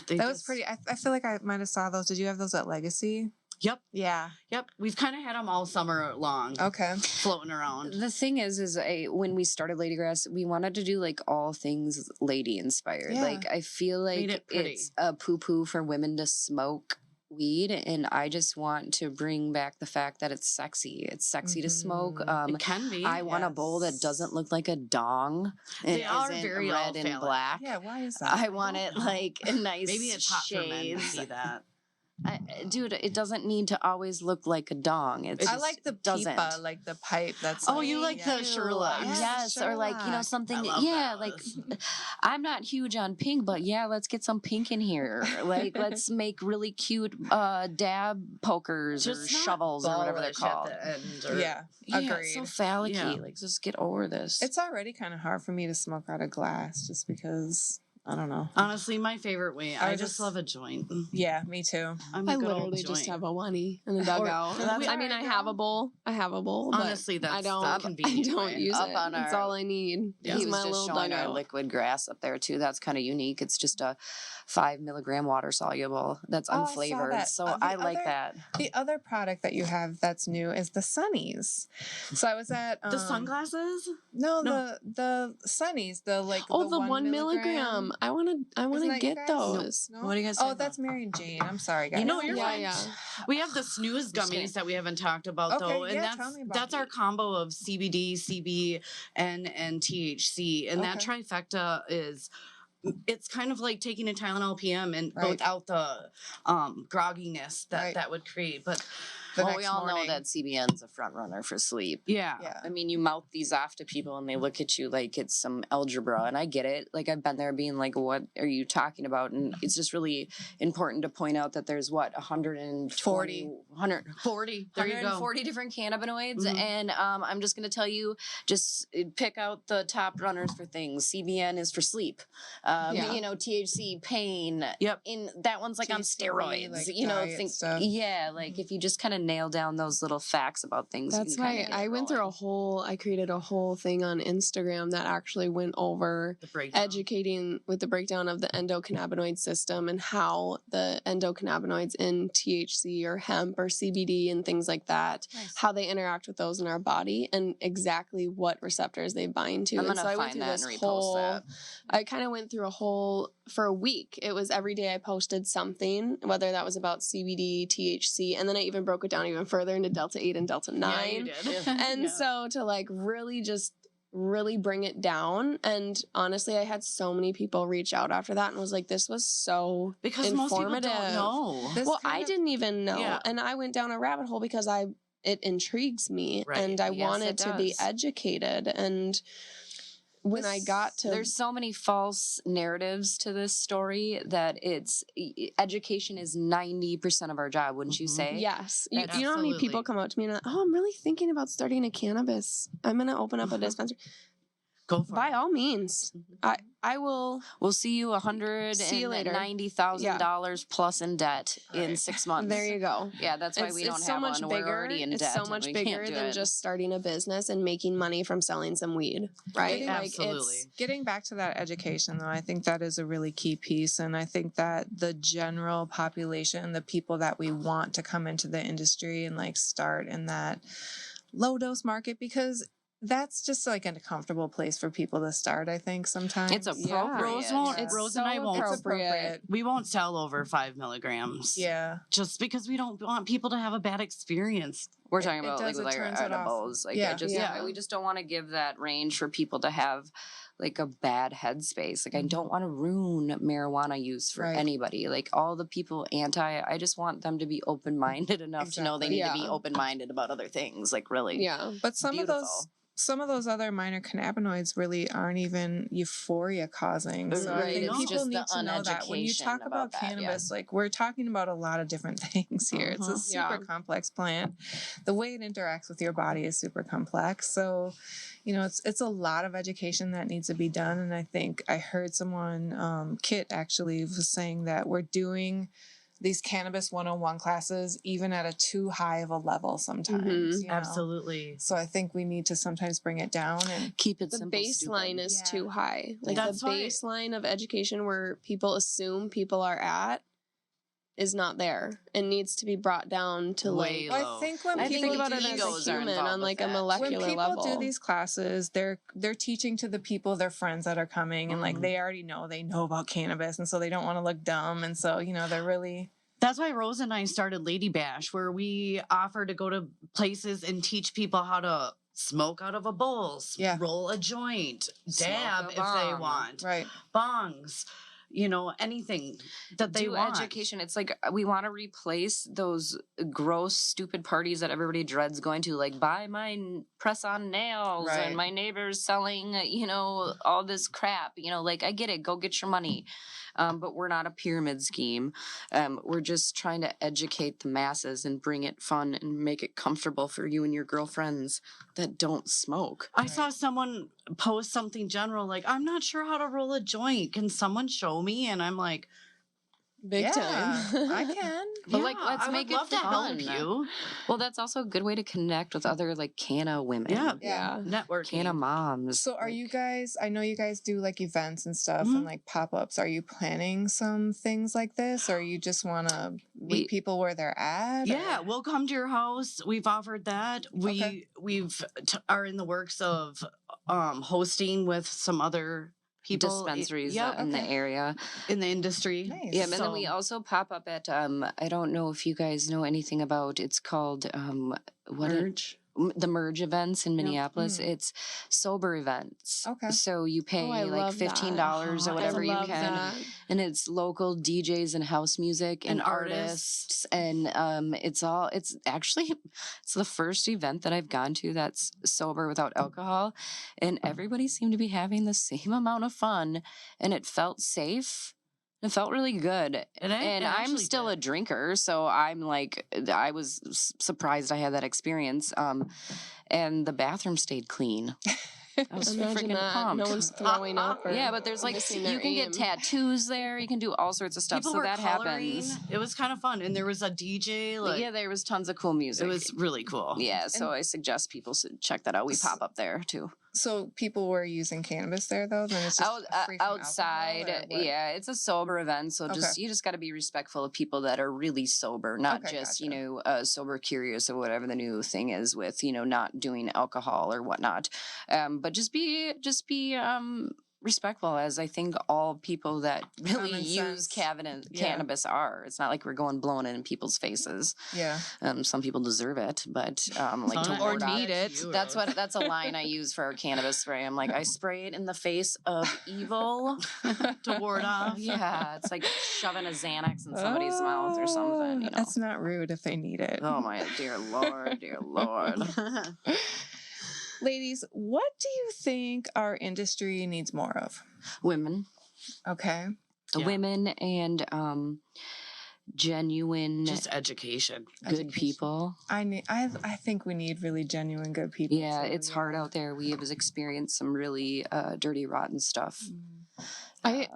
they That was pretty. I feel like I might have saw those. Did you have those at Legacy? Yep, Yeah. yep. We've kind of had them all summer long, Okay. floating around. The thing is when we started Lady Grass, we wanted to do like all things lady inspired. Yeah. Like I feel Made like it pretty. it's a poo poo for women to smoke weed, and I just want to bring back the fact that it's sexy. It's sexy to smoke. It can be. I want a bowl that doesn't look like a dong. They and are isn't very red all and phallic. black. Yeah. Why is that? I want it like a nice Maybe it's hot for men to shades. see that. Dude, it doesn't need to always look like a dong. It's I just like the doesn't. pipa, like the pipe. That's Oh, you like the Sherlock? Yes, or like Sherlock. something. I love Yeah, those. like I'm not huge on pink, but yeah, let's get some pink in here. Like let's make really cute dab pokers or Just not shovels or whatever they're ballish at called. the end, or- Yeah. Yeah, Agreed. it's so phallic-y. Yeah. Like just get over this. It's already kind of hard for me to smoke out of glass, just because I don't know. Honestly, my favorite way. I I just- just love a joint. Yeah, me too. I'm I a good old literally just joint. have a oney in the dugout. that's I mean, where I I have go. a bowl. I have a bowl. But Honestly, that's I the don't. I convenient don't way. use Up it. on That's our- all I need. Yeah. Is He was my just little showing our dugout. liquid grass up there too. That's kind of unique. It's just a 5 milligram water soluble that's Oh, I saw unflavored. that. So The I like other- that. The other product that you have that's new is the Sunnies. So I was at The sunglasses? No, No. the Sunnies, the like Oh, the 1 milligram. I want to Isn't that you get guys? those. No? What do you guys Oh, talking that's about? Mary and Jane. I'm sorry, guys. You know, you're Yeah, fine. yeah. We have the snooze gummies that we haven't talked about Okay, though, and yeah, tell me about that's our these. combo of CBD, CBN, and THC, and that Okay. trifecta is. It's kind of like taking a Tylenol PM, and but Right. without the grogginess that Right. that would create. But The Well, we next all morning. know that CBN's a front runner for sleep. yeah, Yeah. I mean, you mouth these off to people and they look at you like it's some algebra, and I get it. Like I've been there being like, what are you talking about? And it's just really important to point out that there's 140 40. There you go. 140 different cannabinoids, Mhm. and I'm just gonna tell you, just pick out the top runners for things. CBN is for sleep. Yeah. THC pain. Yep. In that one's like on T3, steroids. like diet stuff. Yeah, like if you just kind of nail down those little facts about things. That's you can why kinda get I it went through rolling. I created a whole thing on Instagram that actually went over The breakdown. educating with the breakdown of the endocannabinoid system and how the endocannabinoids in THC or hemp or CBD and things like that, Nice. how they interact with those in our body and exactly what receptors they bind to. I'm And gonna so I went find through that this and repost whole, that. I kind of went through a whole, for a week, it was every day I posted something, whether that was about CBD, THC, and then I even broke it down even further into Delta 8 and Delta 9. Yeah, you did. And Yeah. so to like really bring it down. And honestly, I had so many people reach out after that and was like, this was so because most people informative. don't know. This Well, kind I of- didn't even know. Yeah. And I went down a rabbit hole because it intrigues me Right. and I Yes, wanted it to be does. educated. And when I got to there's so many false narratives to this story that education is 90% of our job, wouldn't you say? yes, you That's know how many people absolutely. come up to me and are like, oh, I'm really thinking about starting a cannabis. I'm gonna open up a dispensary. Go for By it. all means, I will. We'll see you See you later. $190,000 plus in debt in Right. 6 months. There you go. Yeah, that's why we don't so have much one. bigger. We're already in it's debt. so and much we bigger can't do than it. just starting a business and making money from selling some weed, right? Getting- Absolutely. Getting back to that education, though, I think that is a really key piece. And I think that the general population, the people that we want to come into the industry and like start in that low dose market, because that's just like a comfortable place for people to start, I think, sometimes. It's appropriate. Rose won't. It's Rose and I won't. It's appropriate. We won't sell over 5 milligrams. Yeah. Just because we don't want people to have a bad experience. We're talking it about like does, with it our turns it off. edibles. Like Yeah. Yeah. we just don't want to give that range for people to have like a bad headspace. Like I don't want to ruin marijuana use for Right. anybody. Like all the people I just want them to be open-minded enough to know they need to be Yeah. open-minded about other things. Like really. Yeah. But some Beautiful. of those other minor cannabinoids really aren't even euphoria causing. So I Right, think it's people just need the to know that when you uneducation talk about about that, yeah. cannabis, like we're talking about a lot of different things here. It's a Mhm. super Yeah. complex plant. The way it interacts with your body is super complex. So, it's a lot of education that needs to be done. And I think I heard someone, Kit actually was saying that we're doing these Cannabis 101 classes even at a too high of a level sometimes. you know? Absolutely. So I think we need to sometimes bring it down and Keep it The simple. baseline stupid. is Yeah. too high. Like That's the why- baseline of education where people assume people are at is not there and needs to be brought down to Way like low. I think when I people think think about do it as egos a are human involved on with like a that. when molecular people level. do these classes, they're teaching to the people, their friends that are coming, and like Mhm. they already know about cannabis, and so they don't want to look dumb, and so they're really That's why Rose and I started Lady Bash, where we offer to go to places and teach people how to smoke out of a bowl, Yeah. roll a joint, Smoke dab a if they bong. want, right. bongs, anything that they do want. education. It's like we want to replace those gross, stupid parties that everybody dreads going to, like buy my press-on nails Right. and my neighbor's selling, all this crap. Like I get it, go get your money, but we're not a pyramid scheme. We're just trying to educate the masses and bring it fun and make it comfortable for you and your girlfriends that don't smoke. I saw someone post something general like, I'm not sure how to roll a joint. Can someone show me? And I'm like, big yeah, time. I can. But, like, yeah, let's I make would it love to help fun. you. Well, that's also a good way to connect with other like canna women. Yeah. Yeah. Networking. Canna moms. So are you guys, I know you guys do like events and stuff Mhm. and like pop-ups. Are you planning some things like this, or you just want to meet people where they're at? Yeah, or- we'll come to your house. We've offered that. Okay. We've are in the works of hosting with some other people dispensaries yep, in the area. in the industry. Nice. Yeah, and then we also pop up at I don't know if you guys know anything about, it's called the merge events in Yep. Minneapolis. Mm. It's sober events. Okay. So you pay I like love that. $15 or I whatever you love can. that. And it's local DJs and house music and And artists. And it's the first event that I've gone to that's sober without alcohol. And everybody seemed to be having the same amount of fun. And it felt safe. It felt really good. And I'm still a drinker, so I'm like, I was surprised I had that experience. And the bathroom stayed clean. I was Imagine freaking that. pumped. No one's throwing up. Or Yeah, but there's like missing you their can get aim. tattoos there. You can do all sorts of stuff. People so were that coloring. happens. It was kind of fun, and there was a DJ. Like, Yeah, there was tons of cool music. it was really cool. Yeah, so I suggest people should check that out. We pop up there too. So people were using cannabis there though? Then it's just free from Outside, alcohol, or what? yeah, it's a sober event. So you just got to be respectful of people that are really sober, not Okay, just gotcha. sober curious or whatever the new thing is with not doing alcohol or whatnot. But just be respectful, as I think all people that really Common use sense. Yeah. cannabis are. It's not like we're going blowing it in people's faces. Yeah. Some people deserve it, but like to Some ward off- need it. That's a line I use for our cannabis spray. I'm like, I spray it in the face of evil. to ward off. Yeah, it's like shoving a Xanax in somebody's mouth or something. That's not rude if they need it. Oh my dear lord, dear lord. Ladies, what do you think our industry needs more of? Women. Okay. Women and genuine Just education. good people. I think we need really genuine good people. Yeah, too, it's hard out there. We have experienced some really dirty, rotten stuff. I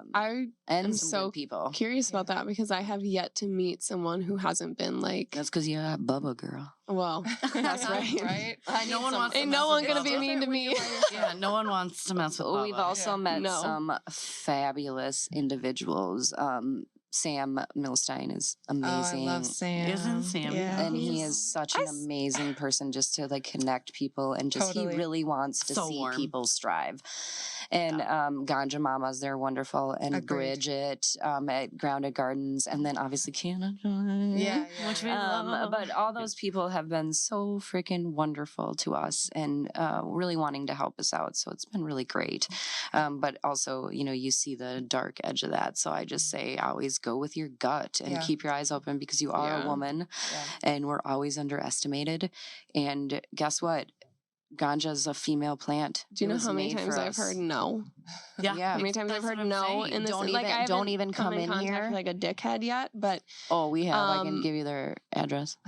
and am some so good people. curious about that because I have yet to meet someone who hasn't been like. That's because you're a Bubba girl. Well, that's right. Right? No one wants to Ain't mess no with one gonna Bubba. be mean to me. Yeah, no one wants to mess with Bubba. We've also met No. some fabulous individuals. Sam Milstein is amazing. Oh, I love Sam. Isn't Sam And he He's- is such an amazing person just to like connect people and just Totally. he really wants to So see warm. people strive. And Ganja Mamas, they're wonderful. And Agreed. Bridget at Grounded Gardens. And then obviously Canada. Yeah. Which we love. But all those people have been so freaking wonderful to us and really wanting to help us out. So it's been really great. But also, you know, you see the dark edge of that. So I just say always go with your gut and Yeah. keep your eyes open because you are Yeah. a woman Yeah. and we're always underestimated. And guess what? Ganja is a female plant. Do you It know was how many many times I've heard no? Yeah. How many times I've That's heard what I'm no saying. in this? Don't like, even- I don't haven't even come in contact here. with, like a dickhead yet, but Oh, we have. I can Um, give you their address.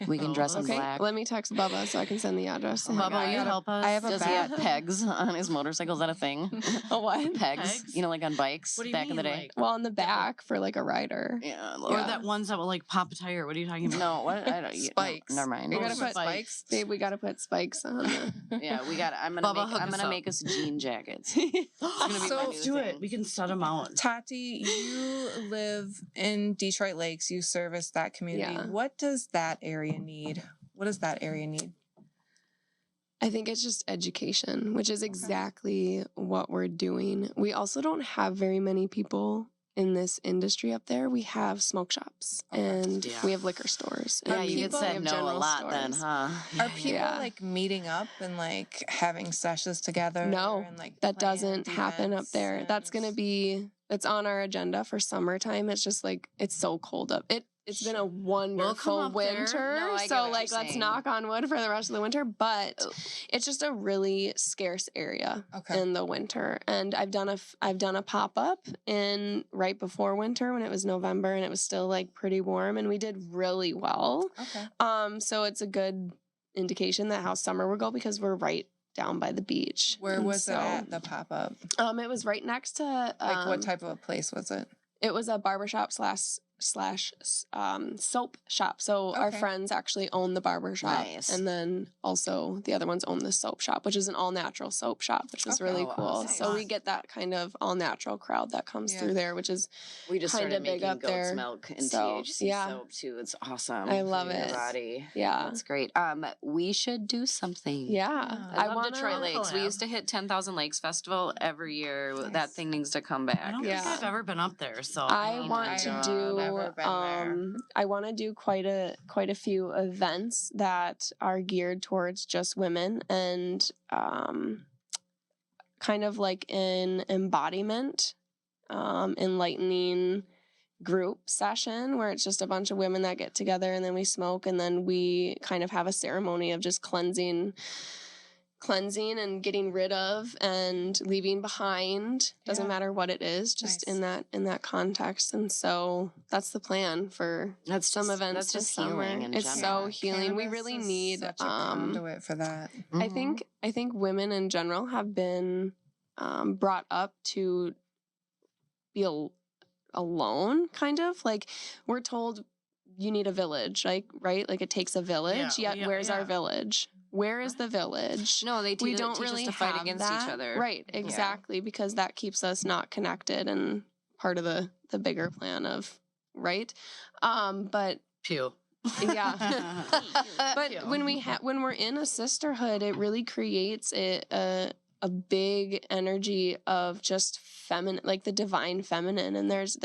We can Oh, dress in okay. black. Let me text Bubba so I can send the address. Oh my Bubba, will God. you help us? I have a Does he bat. have pegs on his motorcycle? Is that a thing? A what? Pegs. Pegs? You know, like on bikes What do you back in the mean, day. like- Well, on the back for like a rider. Yeah. Or Yeah. that ones that will like pop a tire. What are you talking about? No, what? I don't. Spikes. No, never mind. You gotta Those put spikes. Babe, we gotta put spikes on. Yeah, we got. I'm Bubba, gonna hook us up. make us jean jackets. The... gonna be So my Let's new do thing. it. We can set them out. Tati, you live in Detroit Lakes. You service that community. Yeah. What does that area need? What does that area need? I think it's just education, which is exactly what we're doing. We also don't have very many people in this industry up there. We have smoke shops and Yeah. we have liquor stores. Yeah, and you get we said have no a general lot then, stores. huh? Are people Yeah. like meeting up and like having sessions together? No, and, like, That planned doesn't happen up events there. That's gonna and- be. It's on our agenda for summertime. It's just like it's so cold up. It's been a wonderful up there. winter. No, I get so what like you're let's saying. knock on wood for the rest of the winter. But Oh. it's just a really scarce area Okay. in the winter. And I've done a pop up in right before winter when it was November and it was still like pretty warm and we did really well. Okay. So it's a good indication that how summer will go because we're right down by the beach. Where And was it at the pop up? It was right next to Like what type of a place was it? It was a barbershop slash soap shop. So our Okay. friends actually own the barbershop. Nice. And then also the other ones own the soap shop, which is an all natural soap shop, which is Okay. really Oh, cool. awesome. So we get that kind of all natural crowd that comes Yeah. through there, which is We just Kinda started big making up goat's there. milk and So, THC yeah. soap too. It's awesome. I for love your it. body. yeah. That's great. We should do something. Yeah. I I, love Detroit Lakes. We collab. used to hit 10,000 Lakes Festival every year. Nice. That thing needs to come I back. don't Yeah. think I've ever been up there. So I Oh want my to God, do never been there. I want to do quite a few events that are geared towards just women and kind of like an embodiment enlightening group session where it's just a bunch of women that get together and then we smoke and then we kind of have a ceremony of just cleansing and getting rid of and leaving behind doesn't Yeah. matter what it is just Nice. in that context and so that's the plan for That's some just- events that's this just summer. healing in It's general. so healing. We Cannabis really is need such a conduit for that. I think women in general have been brought up to be alone, kind of like we're told you need a village, like right, like it takes a village. Yeah, Yet yeah, where's our yeah. village? Where is the village? No, they we teach don't us really to fight have against that. each other. Right, exactly, because that keeps us not connected and part of the bigger plan of right. But pew. yeah. But Yeah. when we're in a sisterhood, it really creates a big energy of just feminine, like the divine feminine, and there's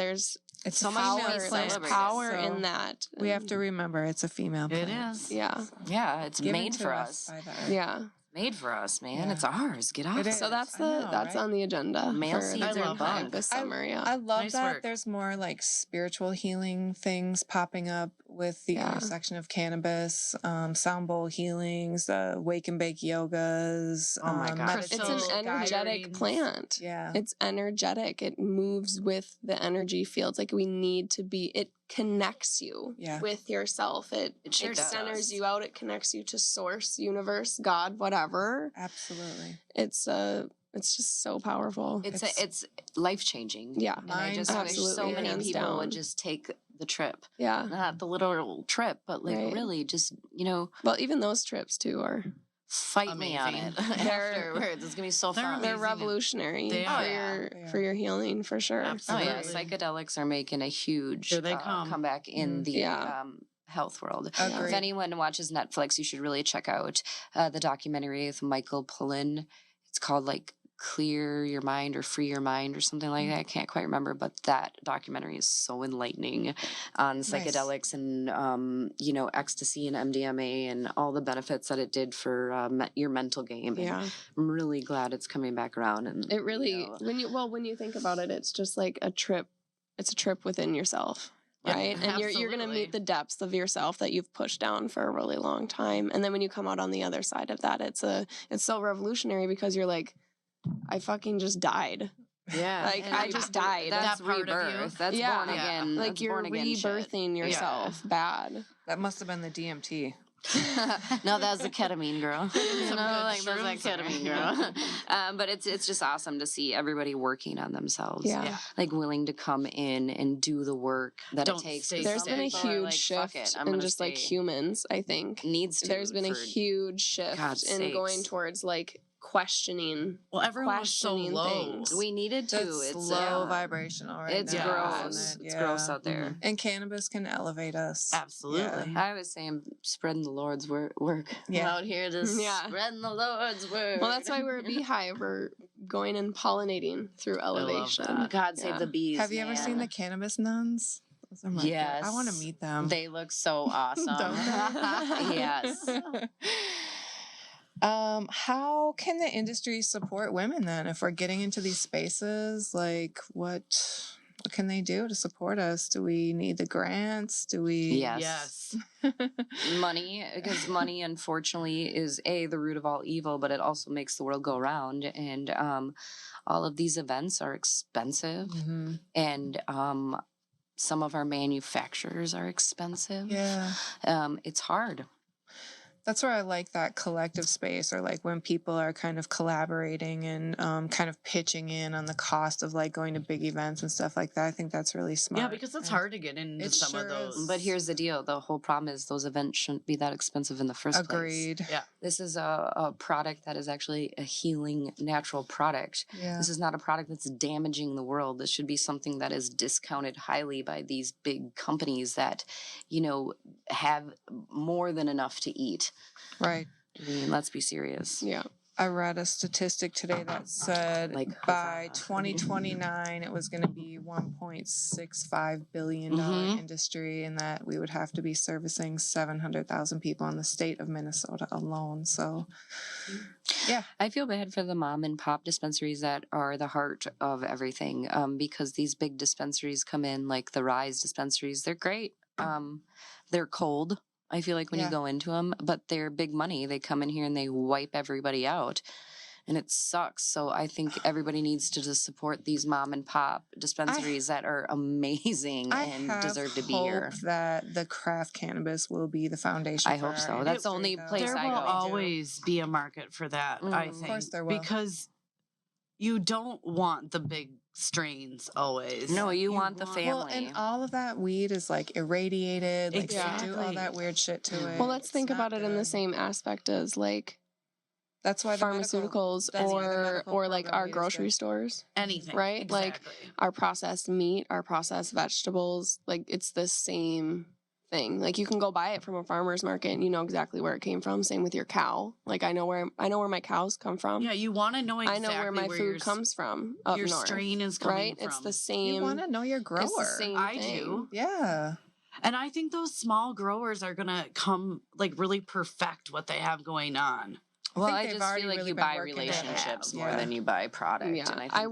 It's So a much power. to be female There's celebrated. power so in that. We have to remember it's a female It plant. is. Yeah, Yeah, it's Given made to for us. by the earth. yeah. Made for us, man. Yeah. It's ours. Get off It it. is. So that's I know, that's right? on the agenda Male for seeds the are Hive bunk. this summer. Yeah. I love Nice that work. there's more like spiritual healing things popping up with the intersection of cannabis, sound bowl healings, wake and bake yogas. Oh my God. It's an energetic plant. Yeah. It's energetic. It moves with the energy fields. Like we need to be, it connects you with yourself. It sure centers does. you out. It connects you to source, universe, God, whatever. Absolutely. It's just so powerful. It's life changing. Yeah. And I just wish so many people would just take the trip. Yeah. Not the literal trip, but like really just, Well, even those trips too are fight me on it afterwards. It's gonna be so fun. They're revolutionary for your healing for sure. Absolutely. Oh yeah, psychedelics are making a huge comeback in the health world. Agreed. If anyone watches Netflix, you should really check out the documentary with Michael Pollan. It's called like Clear Your Mind or Free Your Mind or something like that. I can't quite remember, but that documentary is so enlightening on psychedelics and ecstasy and MDMA and all the benefits that it did for your mental game. And I'm really glad it's coming back around. And it really when you think about it, it's just like a trip. It's a trip within yourself. Right. And you're going to meet the depths of yourself that you've pushed down for a really long time. And then when you come out on the other side of that, it's so revolutionary because you're like, I fucking just died. Yeah. Like I just died. That's rebirth. That's born again. Like that's you're rebirthing yourself bad. That must have been the DMT. No, that was the ketamine girl. That's that ketamine girl. But it's just awesome to see everybody working on themselves. Yeah. Like willing to come in and do the work that it takes. There's been a huge shift in just like humans, I think. There's been a huge shift in going towards like questioning. Well, everyone was so low. Things. We needed to. It's low vibrational right it's now. Gross. It's gross out there. And cannabis can elevate us. Absolutely. I was saying spreading the Lord's work. Out here just spreading the Lord's word. Well, that's why we're a beehive. We're going and pollinating through elevation. God save the bees. Have you ever seen the cannabis nuns? Yes. I want to meet them. They look so awesome. Yes. How can the industry support women then? If we're getting into these spaces, like what can they do to support us? Do we need the grants? Do we? Yes. Money, because money, unfortunately, is the root of all evil, but it also makes the world go round. And all of these events are expensive, and some of our manufacturers are expensive. Yeah. It's hard. That's where I like that collective space, or like when people are kind of collaborating and kind of pitching in on the cost of like going to big events and stuff like that. I think that's really smart. Yeah, because it's hard to get into some of those. But here's the deal. The whole problem is those events shouldn't be that expensive in the first place. Agreed. Yeah. This is a product that is actually a healing, natural product. Yeah. This is not a product that's damaging the world. This should be something that is discounted highly by these big companies that, have more than enough to eat. Right. I mean, let's be serious. Yeah. I read a statistic today that said by 2029 it was going to be $1.65 billion industry, and that we would have to be servicing 700,000 people in the state of Minnesota alone. So, yeah. I feel bad for the mom and pop dispensaries that are the heart of everything, because these big dispensaries come in, like the Rise dispensaries. They're great. They're cold. I feel like when you go into them, but they're big money. They come in here and they wipe everybody out, and it sucks. So I think everybody needs to just support these mom and pop dispensaries that are amazing and deserve to be here. I hope that the craft cannabis will be the foundation. I hope so. That's the only place I go. There will always be a market for that, I think. Of course there will. Because you don't want the big strains always. No, you want the family. Well, and all of that weed is like irradiated, like they do all that weird shit to it. Well, let's think about it in the same aspect as like that's why pharmaceuticals or like our grocery stores. Anything. Right? Exactly. Like our processed meat, our processed vegetables, like it's the same thing. Like you can go buy it from a farmer's market and you know exactly where it came from. Same with your cow. Like I know where my cows come from. Yeah, you want to know exactly I know where my food comes from up your north. strain is coming right? from. It's the same. You want to know your grower. It's the same I thing. do. Yeah. And I think those small growers are going to come like really perfect what they have going on. Well, I just feel like you buy relationships more than you buy product. Yeah, and I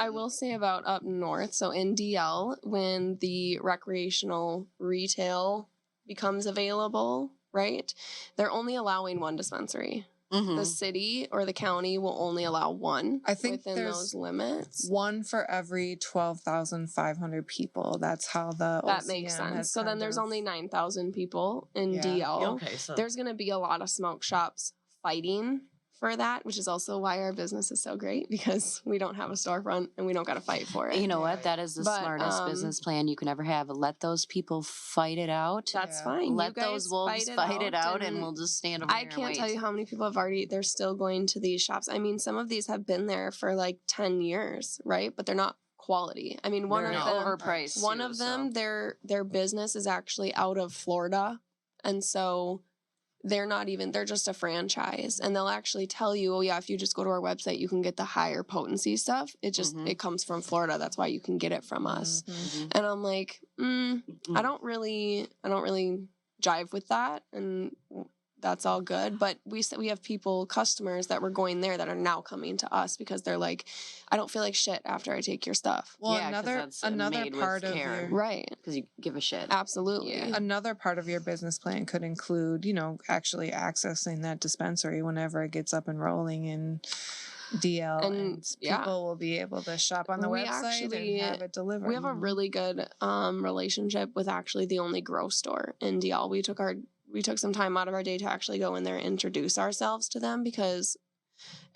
will say about up north. So in DL, when the recreational retail becomes available, right? They're only allowing one dispensary. Mm-hmm. The city or the county will only allow one. I think within there's those limits. One for every 12,500 people. That's how the That OCM makes sense. has So then kind there's of- only 9,000 people in Yeah. DL. Okay, so There's going to be a lot of smoke shops fighting for that, which is also why our business is so great, because we don't have a storefront and we don't got to fight for it. You know what? That is the But, smartest business plan you can ever have. Let those people fight it out. That's Yeah. fine. Let You guys those wolves fight it out, and and we'll just stand over I here and can't tell wait. you how many people have already, they're still going to these shops. I mean, some of these have been there for like 10 years, right? But they're not quality. I mean, one They're of them, overpriced. one too, of so. them, their business is actually out of Florida. And so they're not even, they're just a franchise. And they'll actually tell you, oh yeah, if you just go to our website, you can get the higher potency stuff. It just, Mhm. it comes from Florida. That's why you can get it from us. Mhm. And I'm like, I don't really jive with that. And that's all good. But we have people, customers that were going there that are now coming to us because they're like, I don't feel like shit after I take your stuff. Well, Yeah, 'cause that's another made with part of care. your Right. Because you give a shit. Absolutely. Yeah. another part of your business plan could include, you know, actually accessing that dispensary whenever it gets up and rolling in DL, and yeah. people will be able to shop on the We website actually- and have it delivered. We have a really good relationship with actually the only grow store in DL. We took some time out of our day to actually go in there and introduce ourselves to them, because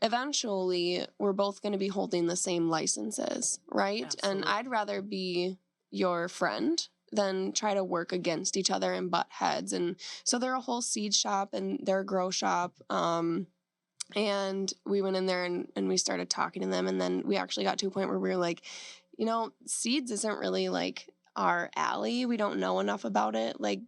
eventually we're both going to be holding the same licenses, right? And Absolutely. I'd rather be your friend than try to work against each other and butt heads. And so they're a whole seed shop and they're a grow shop. And we went in there and we started talking to them. And then we actually got to a point where we were like, you know, seeds isn't really like our alley. We don't know enough about it. Like,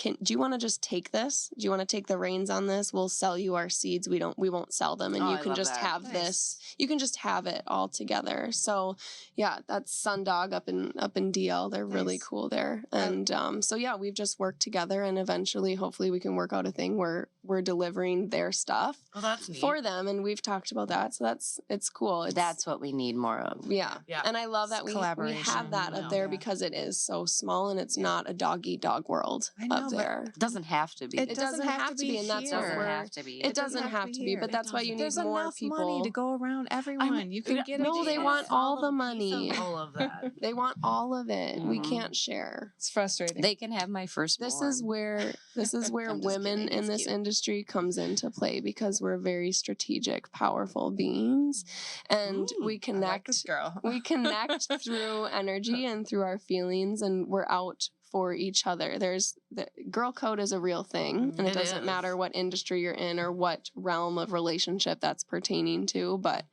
do you want to just take this? Do you want to take the reins on this? We'll sell you our seeds. We won't sell them, and Oh, you I can love just that. have Nice. this. You can just have it all together. So yeah, that's Sundog up in DL. They're really Nice. cool there. And so yeah, we've just worked together, and eventually hopefully we can work out a thing where we're delivering their stuff well, that's neat. for them, and we've talked about that. So it's cool. That's what we need more of. Yeah. Yeah. And I love that It's we collaboration, have that yeah. up there Yeah. because it is so small and it's Yeah. not a dog-eat-dog world I know, up but there. It doesn't have to be. It doesn't have to be and that's here. what doesn't we're. have to be. It doesn't have to be, here. but It that's why you need There's more enough people. money to go around everyone. You can get no, a they chance. want all the Piece money. of all of that. They want all of it. We Mhm. can't share. It's frustrating. They can have my first. This is where I'm just women kidding, in it's this cute. industry comes into play, because we're very strategic, powerful beings, and Ooh, we I like connect. this girl. We connect through energy and through our feelings, and we're out for each other. The girl code is a real thing, and it It doesn't is. matter what industry you're in or what realm of relationship that's pertaining to, but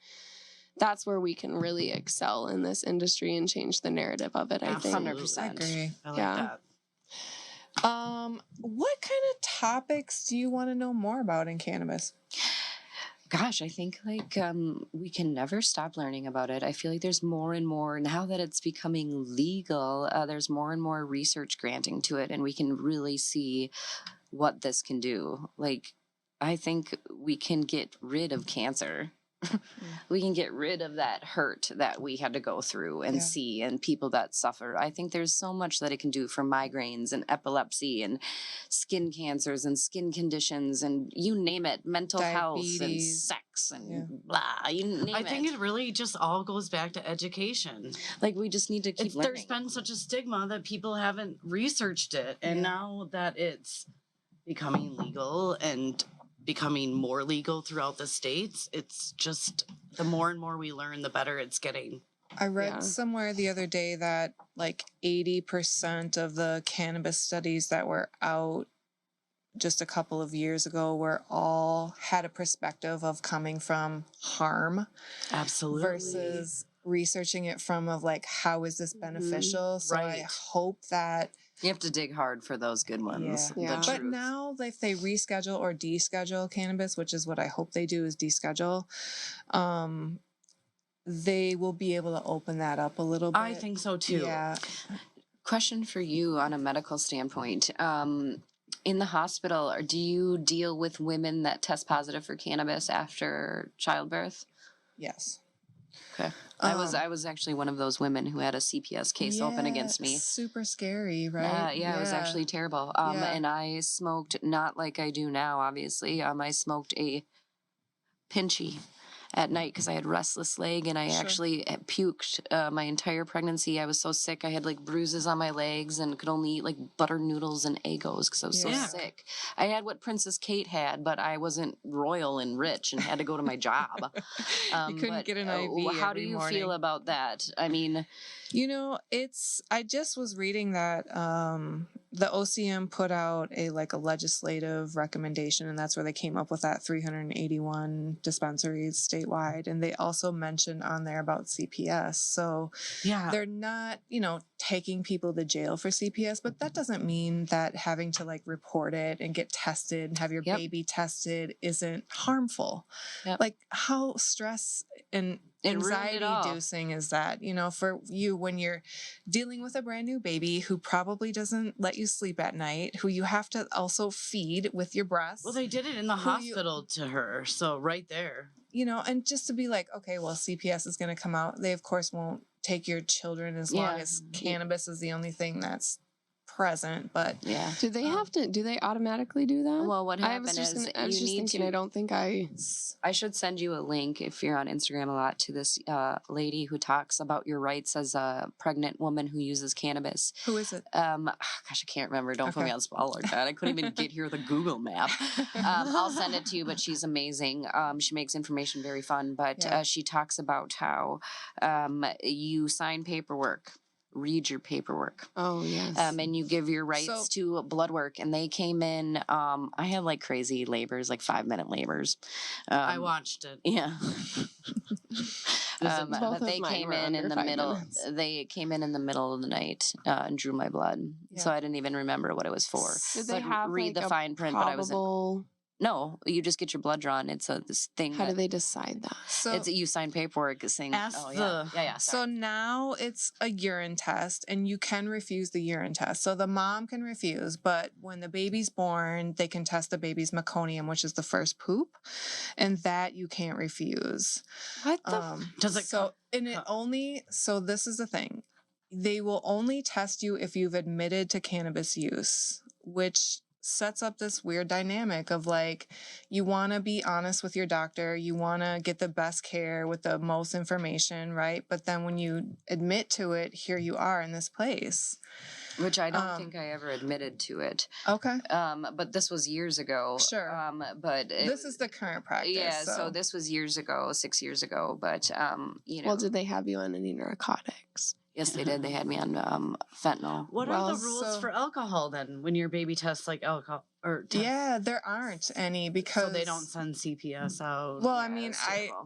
that's where we can really excel in this industry and change the narrative of it, I think. 100%. I agree. I like Yeah. that. What kind of topics do you want to know more about in cannabis? Gosh, I think like we can never stop learning about it. I feel like there's more and more now that it's becoming legal. There's more and more research granting to it, and we can really see what this can do. Like, I think we can get rid of cancer. We can get rid of that hurt that we had to go through and Yeah. see, and people that suffer. I think there's so much that it can do for migraines and epilepsy and skin cancers and skin conditions and you name it, mental health and Diabetes. sex and Yeah. blah, you name I think it really just all goes back to education. like we just need to keep learning. There's been such a stigma that people haven't researched it. And Yeah. now that it's becoming legal and becoming more legal throughout the states, it's just the more and more we learn, the better it's getting. I read Yeah. somewhere the other day that like 80% of the cannabis studies that were out just a couple of years ago were all had a perspective of coming from harm Absolutely. versus researching it from of like, how is this beneficial? So I Right. hope that You have to dig hard for those good ones. Yeah. Yeah. The But truth. now, if they reschedule or deschedule cannabis, which is what I hope they do, is deschedule, they will be able to open that up a little bit. I think so too. Yeah. Question for you on a medical standpoint. In the hospital, do you deal with women that test positive for cannabis after childbirth? Yes. Okay. I was actually one of those women who had a CPS case open against me. Super scary, right? Yeah, it was actually terrible. And I smoked, not like I do now, obviously. I smoked a pinchy at night because I had restless leg, and I actually puked my entire pregnancy. I was so sick. I had like bruises on my legs and could only eat like butter noodles and Eggos because I was so sick. I had what Princess Kate had, but I wasn't royal and rich and had to go to my job. You couldn't get an IV How do you feel about that? I mean, you know, I just was reading that the OCM put out a legislative recommendation, and that's where they came up with that 381 dispensaries statewide. And they also mentioned on there about CPS. So they're not, taking people to jail for CPS, but that doesn't mean that having to report it and get tested and have your baby tested isn't harmful. Like, how stress and anxiety inducing is that, for you when you're dealing with a brand new baby who probably doesn't let you sleep at night, who you have to also feed with your breasts. Well, they did it in the hospital to her. So right there. And just to be like, okay, well, CPS is going to come out. They, of course, won't take your children as long as cannabis is the only thing that's present. But do they automatically do that? Well, what happened is I was just thinking, I don't think I should send you a link if you're on Instagram a lot to this lady who talks about your rights as a pregnant woman who uses cannabis. Who is it? Gosh, I can't remember. Don't put me on the spot like that. I couldn't even get here with a Google map. I'll send it to you, but she's amazing. She makes information very fun, but she talks about how you sign paperwork. Read your paperwork. Oh, yes. And you give your rights to blood work. And they came in, I had crazy labors, 5-minute labors. I watched it. Yeah. But they came in the middle. Minutes. They came in the middle of the night and drew my blood. Yeah. So I didn't even remember what it was for. Did they have read the fine print? But I was no, you just get your blood drawn. It's this thing. How do they decide that? So you sign paperwork saying, So now it's a urine test, and you can refuse the urine test. So the mom can refuse, but when the baby's born, they can test the baby's meconium, which is the first poop, and that you can't refuse. What the? Does it? So this is the thing. They will only test you if you've admitted to cannabis use, which sets up this weird dynamic of you want to be honest with your doctor, you want to get the best care with the most information, right? But then when you admit to it, here you are in this place. Which I don't think I ever admitted to it. Okay. But this was years ago. Sure. But this is the current practice. Yeah. So this was years ago, 6 years ago. But Well, did they have you on any narcotics? Yes, they did. They had me on fentanyl. What are the rules for alcohol then when your baby tests alcohol or tests? Yeah, there aren't any because they don't send CPS out. Well, I mean,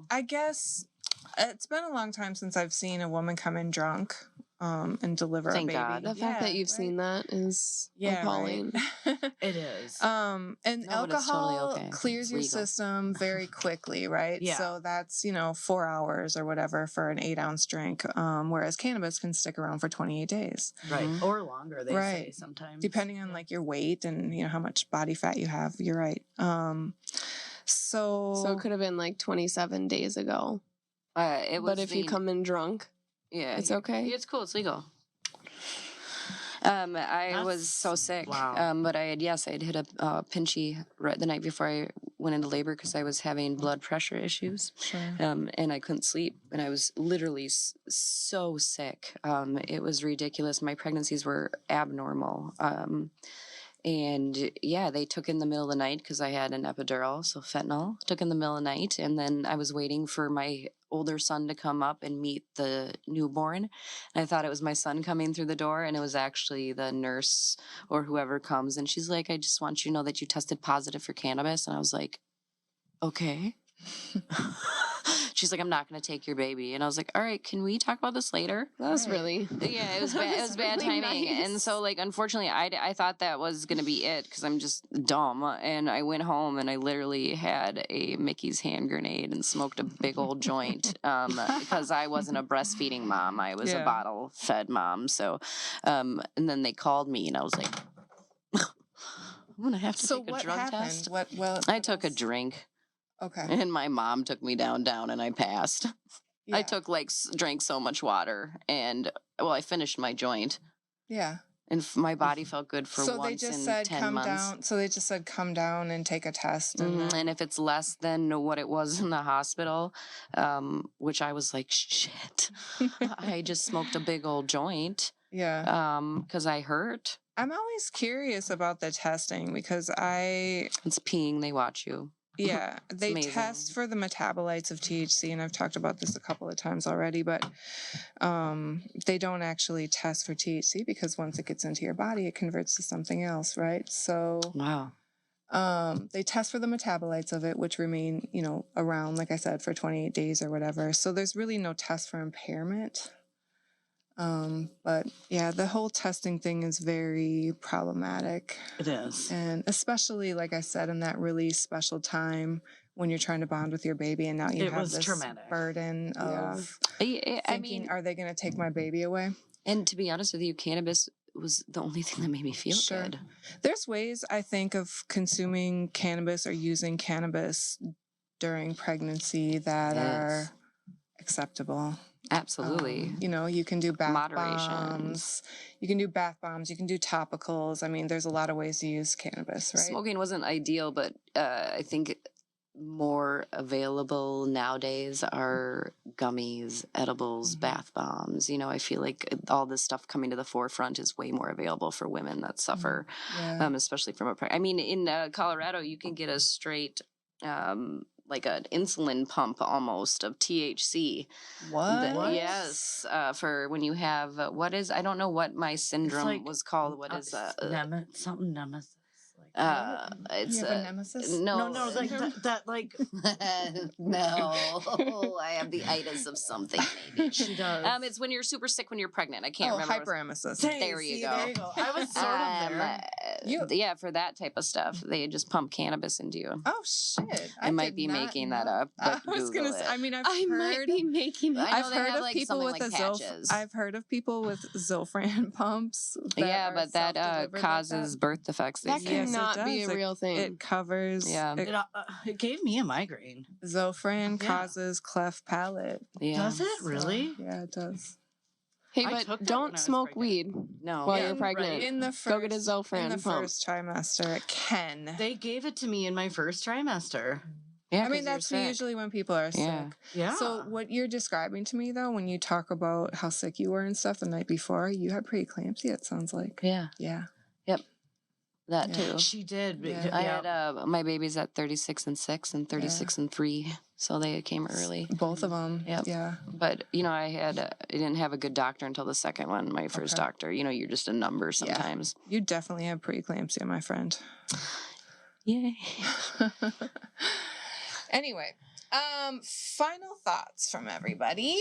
I guess it's been a long time since I've seen a woman come in drunk and deliver Thank a baby. God. The fact that you've seen that is appalling. Right? It is. And alcohol totally clears your system very quickly, right? Yeah. So that's 4 hours or whatever for an 8-ounce drink, whereas cannabis can stick around for 28 days, right? Or longer. They say sometimes, depending on your weight and how much body fat you have. You're right. So it could have been 27 days ago. But if you come in drunk. Yeah, it's okay. It's cool. It's legal. I was so sick. Wow. But I had hit a pinchy right the night before I went into labor because I was having blood pressure issues. Sure. And I couldn't sleep, and I was literally so sick. It was ridiculous. My pregnancies were abnormal. And they took in the middle of the night because I had an epidural, so fentanyl. Took in the middle of the night, and then I was waiting for my older son to come up and meet the newborn. And I thought it was my son coming through the door, and it was actually the nurse or whoever comes, and she's like, "I just want you to know that you tested positive for cannabis." And I was like, "Okay." She's like, "I'm not going to take your baby." And I was like, "All right, can we talk about this later?" That was really... Yeah, it was bad. It was bad really timing. nice. And so, unfortunately, I thought that was going to be it because I'm just dumb. And I went home and I literally had a Mickey's hand grenade and smoked a big old joint because I wasn't a breastfeeding mom. I was a bottle-fed mom. So, and then they called me and I was like, I'm going to have to take a drug test. What I took a drink. Okay. And my mom took me down and I passed. I took drank so much water, and I finished my joint. Yeah. And my body felt good for so once they just in said 10 come months. down. So they just said come down and take a test. And if it's less than what it was in the hospital, which I was like, shit, I just smoked a big old joint. Yeah. Because I hurt. I'm always curious about the testing because It's peeing. They watch you. Yeah, they amazing. test for the metabolites of THC, and I've talked about this a couple of times already, but they don't actually test for THC because once it gets into your body, it converts to something else, right? So, wow. They test for the metabolites of it, which remain, around, like I said, for 28 days or whatever. So there's really no test for impairment. But yeah, the whole testing thing is very problematic. It is. And especially, like I said, in that really special time when you're trying to bond with your baby and now you have this traumatic. burden of I mean, are they going to take my baby away? And to be honest with you, cannabis was the only thing that made me feel good. There's ways, I think, of consuming cannabis or using cannabis during pregnancy that are acceptable. Absolutely. You can do bath Moderation. bombs. You can do bath bombs. You can do topicals. I mean, there's a lot of ways to use cannabis, right? Smoking wasn't ideal, but I think more available nowadays are gummies, edibles, bath bombs. I feel like all this stuff coming to the forefront is way more available for women that suffer, especially from in Colorado, you can get a straight like an insulin pump almost of THC. What? Yes, for when you have I don't know what my syndrome was called. What is something nemesis? It's you have a nemesis? No, like that like no. I have the itis of something. Maybe she does. It's when you're super sick when you're pregnant. I can't remember. Hyperemesis. There you go. I was sort of there. Yeah, for that type of stuff, they just pump cannabis into you. Oh shit! I might be making that up. But I was gonna say. I mean, I might be making. I've heard of people with I've heard of people with Zofran pumps. Yeah, but that causes birth defects. That cannot be a real thing. It covers. Yeah. It gave me a migraine. Zofran causes cleft palate. Yeah. Does it really? Yeah, it does. Hey, but don't smoke weed while you're pregnant. Right. In the first, go get a Zofran in the pump. first trimester. It can. They gave it to me in my first trimester. Yeah, I mean, that's usually when people are sick. Yeah. So what you're describing to me, though, when you talk about how sick you were and stuff the night before, you had preeclampsia, it sounds like. Yeah. Yeah. Yep. That too. She did. Yeah. I had my babies at 36 and 6 and 36 and 3. So they came early. Both of them. Yep. Yeah. But, I didn't have a good doctor until the second one. My first doctor, you're just a number sometimes. Yeah. You definitely have preeclampsia, my friend. Yay. Anyway, final thoughts from everybody.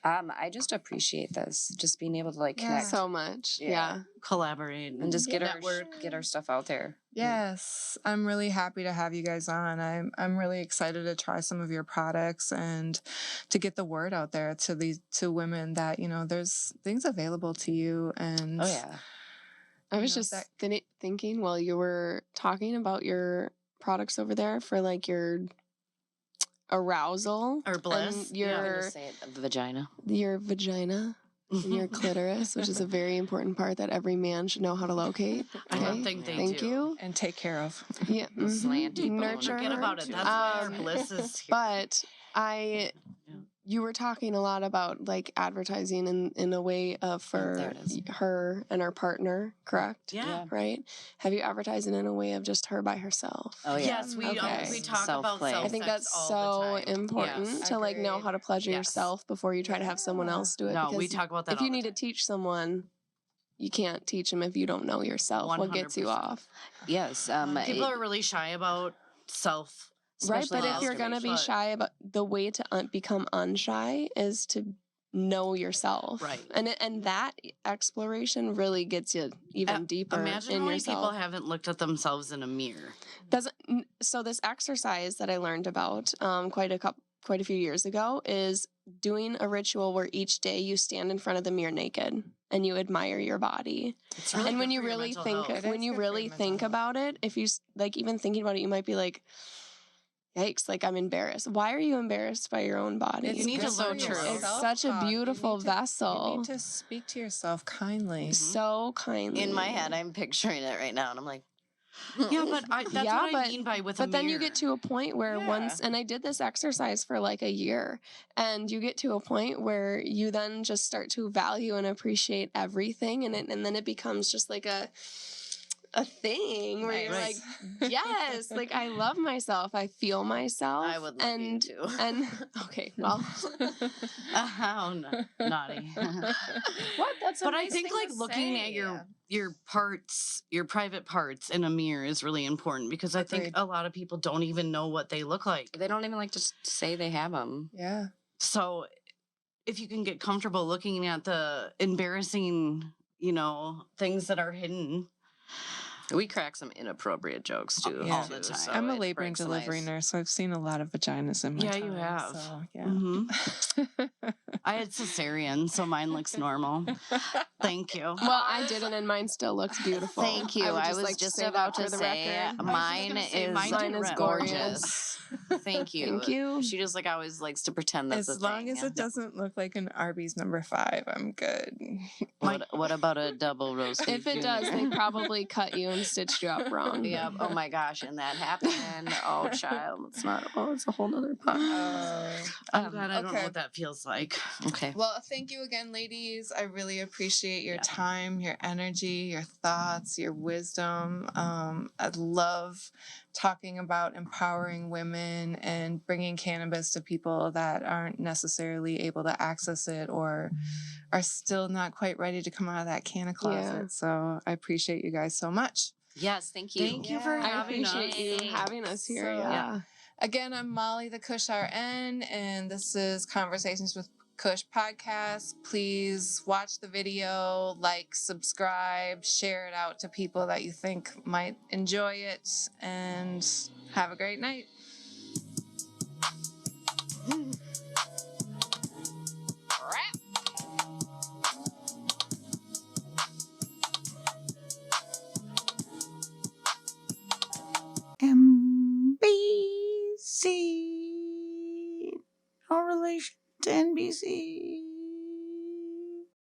I just appreciate this, just being able to connect so much. Yeah. Collaborate and just get our stuff out there. Yes, I'm really happy to have you guys on. I'm really excited to try some of your products and to get the word out there to women that there's things available to you. And I was just thinking while you were talking about your products over there for your arousal or bliss, and your vagina, and your clitoris, which is a very important part that every man should know how to locate. I don't think they Thank do. you. And take care of. Yeah, slanty nurture. Forget about it. That's why our bliss is here. But you were talking a lot about advertising in a way for her and her partner, correct? Yeah. Right? Have you advertised in a way of just her by herself? Oh yeah. Yes, we talk about Self-play. self. I think that's so important to know how to pleasure yourself before you try to have someone else do it. No, we talk about that. If you need to teach someone, you can't teach them if you don't know yourself. 100%. What gets you off? Yes. People are really shy about self. Right, but if you're going to be shy about the way to become unshy is to know yourself. Right. And that exploration really gets you even deeper Imagine in how many yourself. people haven't looked at themselves in a mirror. So this exercise that I learned about quite a few years ago is doing a ritual where each day you stand in front of the mirror naked and you admire your body. It's really and when good you for your really mental think health. when you really think about it, if you even thinking about it, you might be like, yikes, like I'm embarrassed. Why are you embarrassed by your own body? You need to learn your yourself. It's such a beautiful vessel. You need to speak to yourself kindly. So kindly. In my head, I'm picturing it right now, and I'm like, Yeah, but that's what I mean by with a But then you mirror. get to a point where and I did this exercise for like a year, and you get to a point where you then just start to value and appreciate everything, and then it becomes just like a thing where you're like, yes, like I love myself, I feel myself. I would love you too. And okay, well, How naughty. What? That's a But nice I think thing like to looking say. at your parts, your private parts in a mirror is really important because I think Agreed. a lot of people don't even know what they look like. They don't even like to say they have them. Yeah. So if you can get comfortable looking at the embarrassing, things that are hidden. We crack some inappropriate jokes too. Yeah. All the time. So I'm a it labor and breaks the delivery ice. nurse, so I've seen a lot of vaginas in my Yeah, time. you have. So, yeah. Mhm. I had cesarean, so mine looks normal. Thank you. well, I didn't, and mine still looks beautiful. Thank you. would I just was like just say about that to for the say record. mine mine is is gorgeous. Thank you. Thank you. She just like always likes to pretend that's As a long thing. as it doesn't look like an Arby's number 5, I'm good. What about a double roast? If it does, they probably cut you and stitched you up wrong. Yeah. Oh my gosh, and that happened. Oh, child, it's not. Oh, it's a whole nother part. I'm glad I don't know okay. what that feels like. Okay. Well, thank you again, ladies. I really appreciate your time, your energy, your thoughts, your wisdom. I love talking about empowering women and bringing cannabis to people that aren't necessarily able to access it or are still not quite ready to come out of that canna closet. Yeah. So I appreciate you guys so much. Yes, thank you. Thank you for I having us. appreciate you having us here. So- Yeah. Again, I'm Molly the Kush RN, and this is Conversations with Kush podcast. Please watch the video, like, subscribe, share it out to people that you think might enjoy it, and have a great night. NBC. No relation to NBC.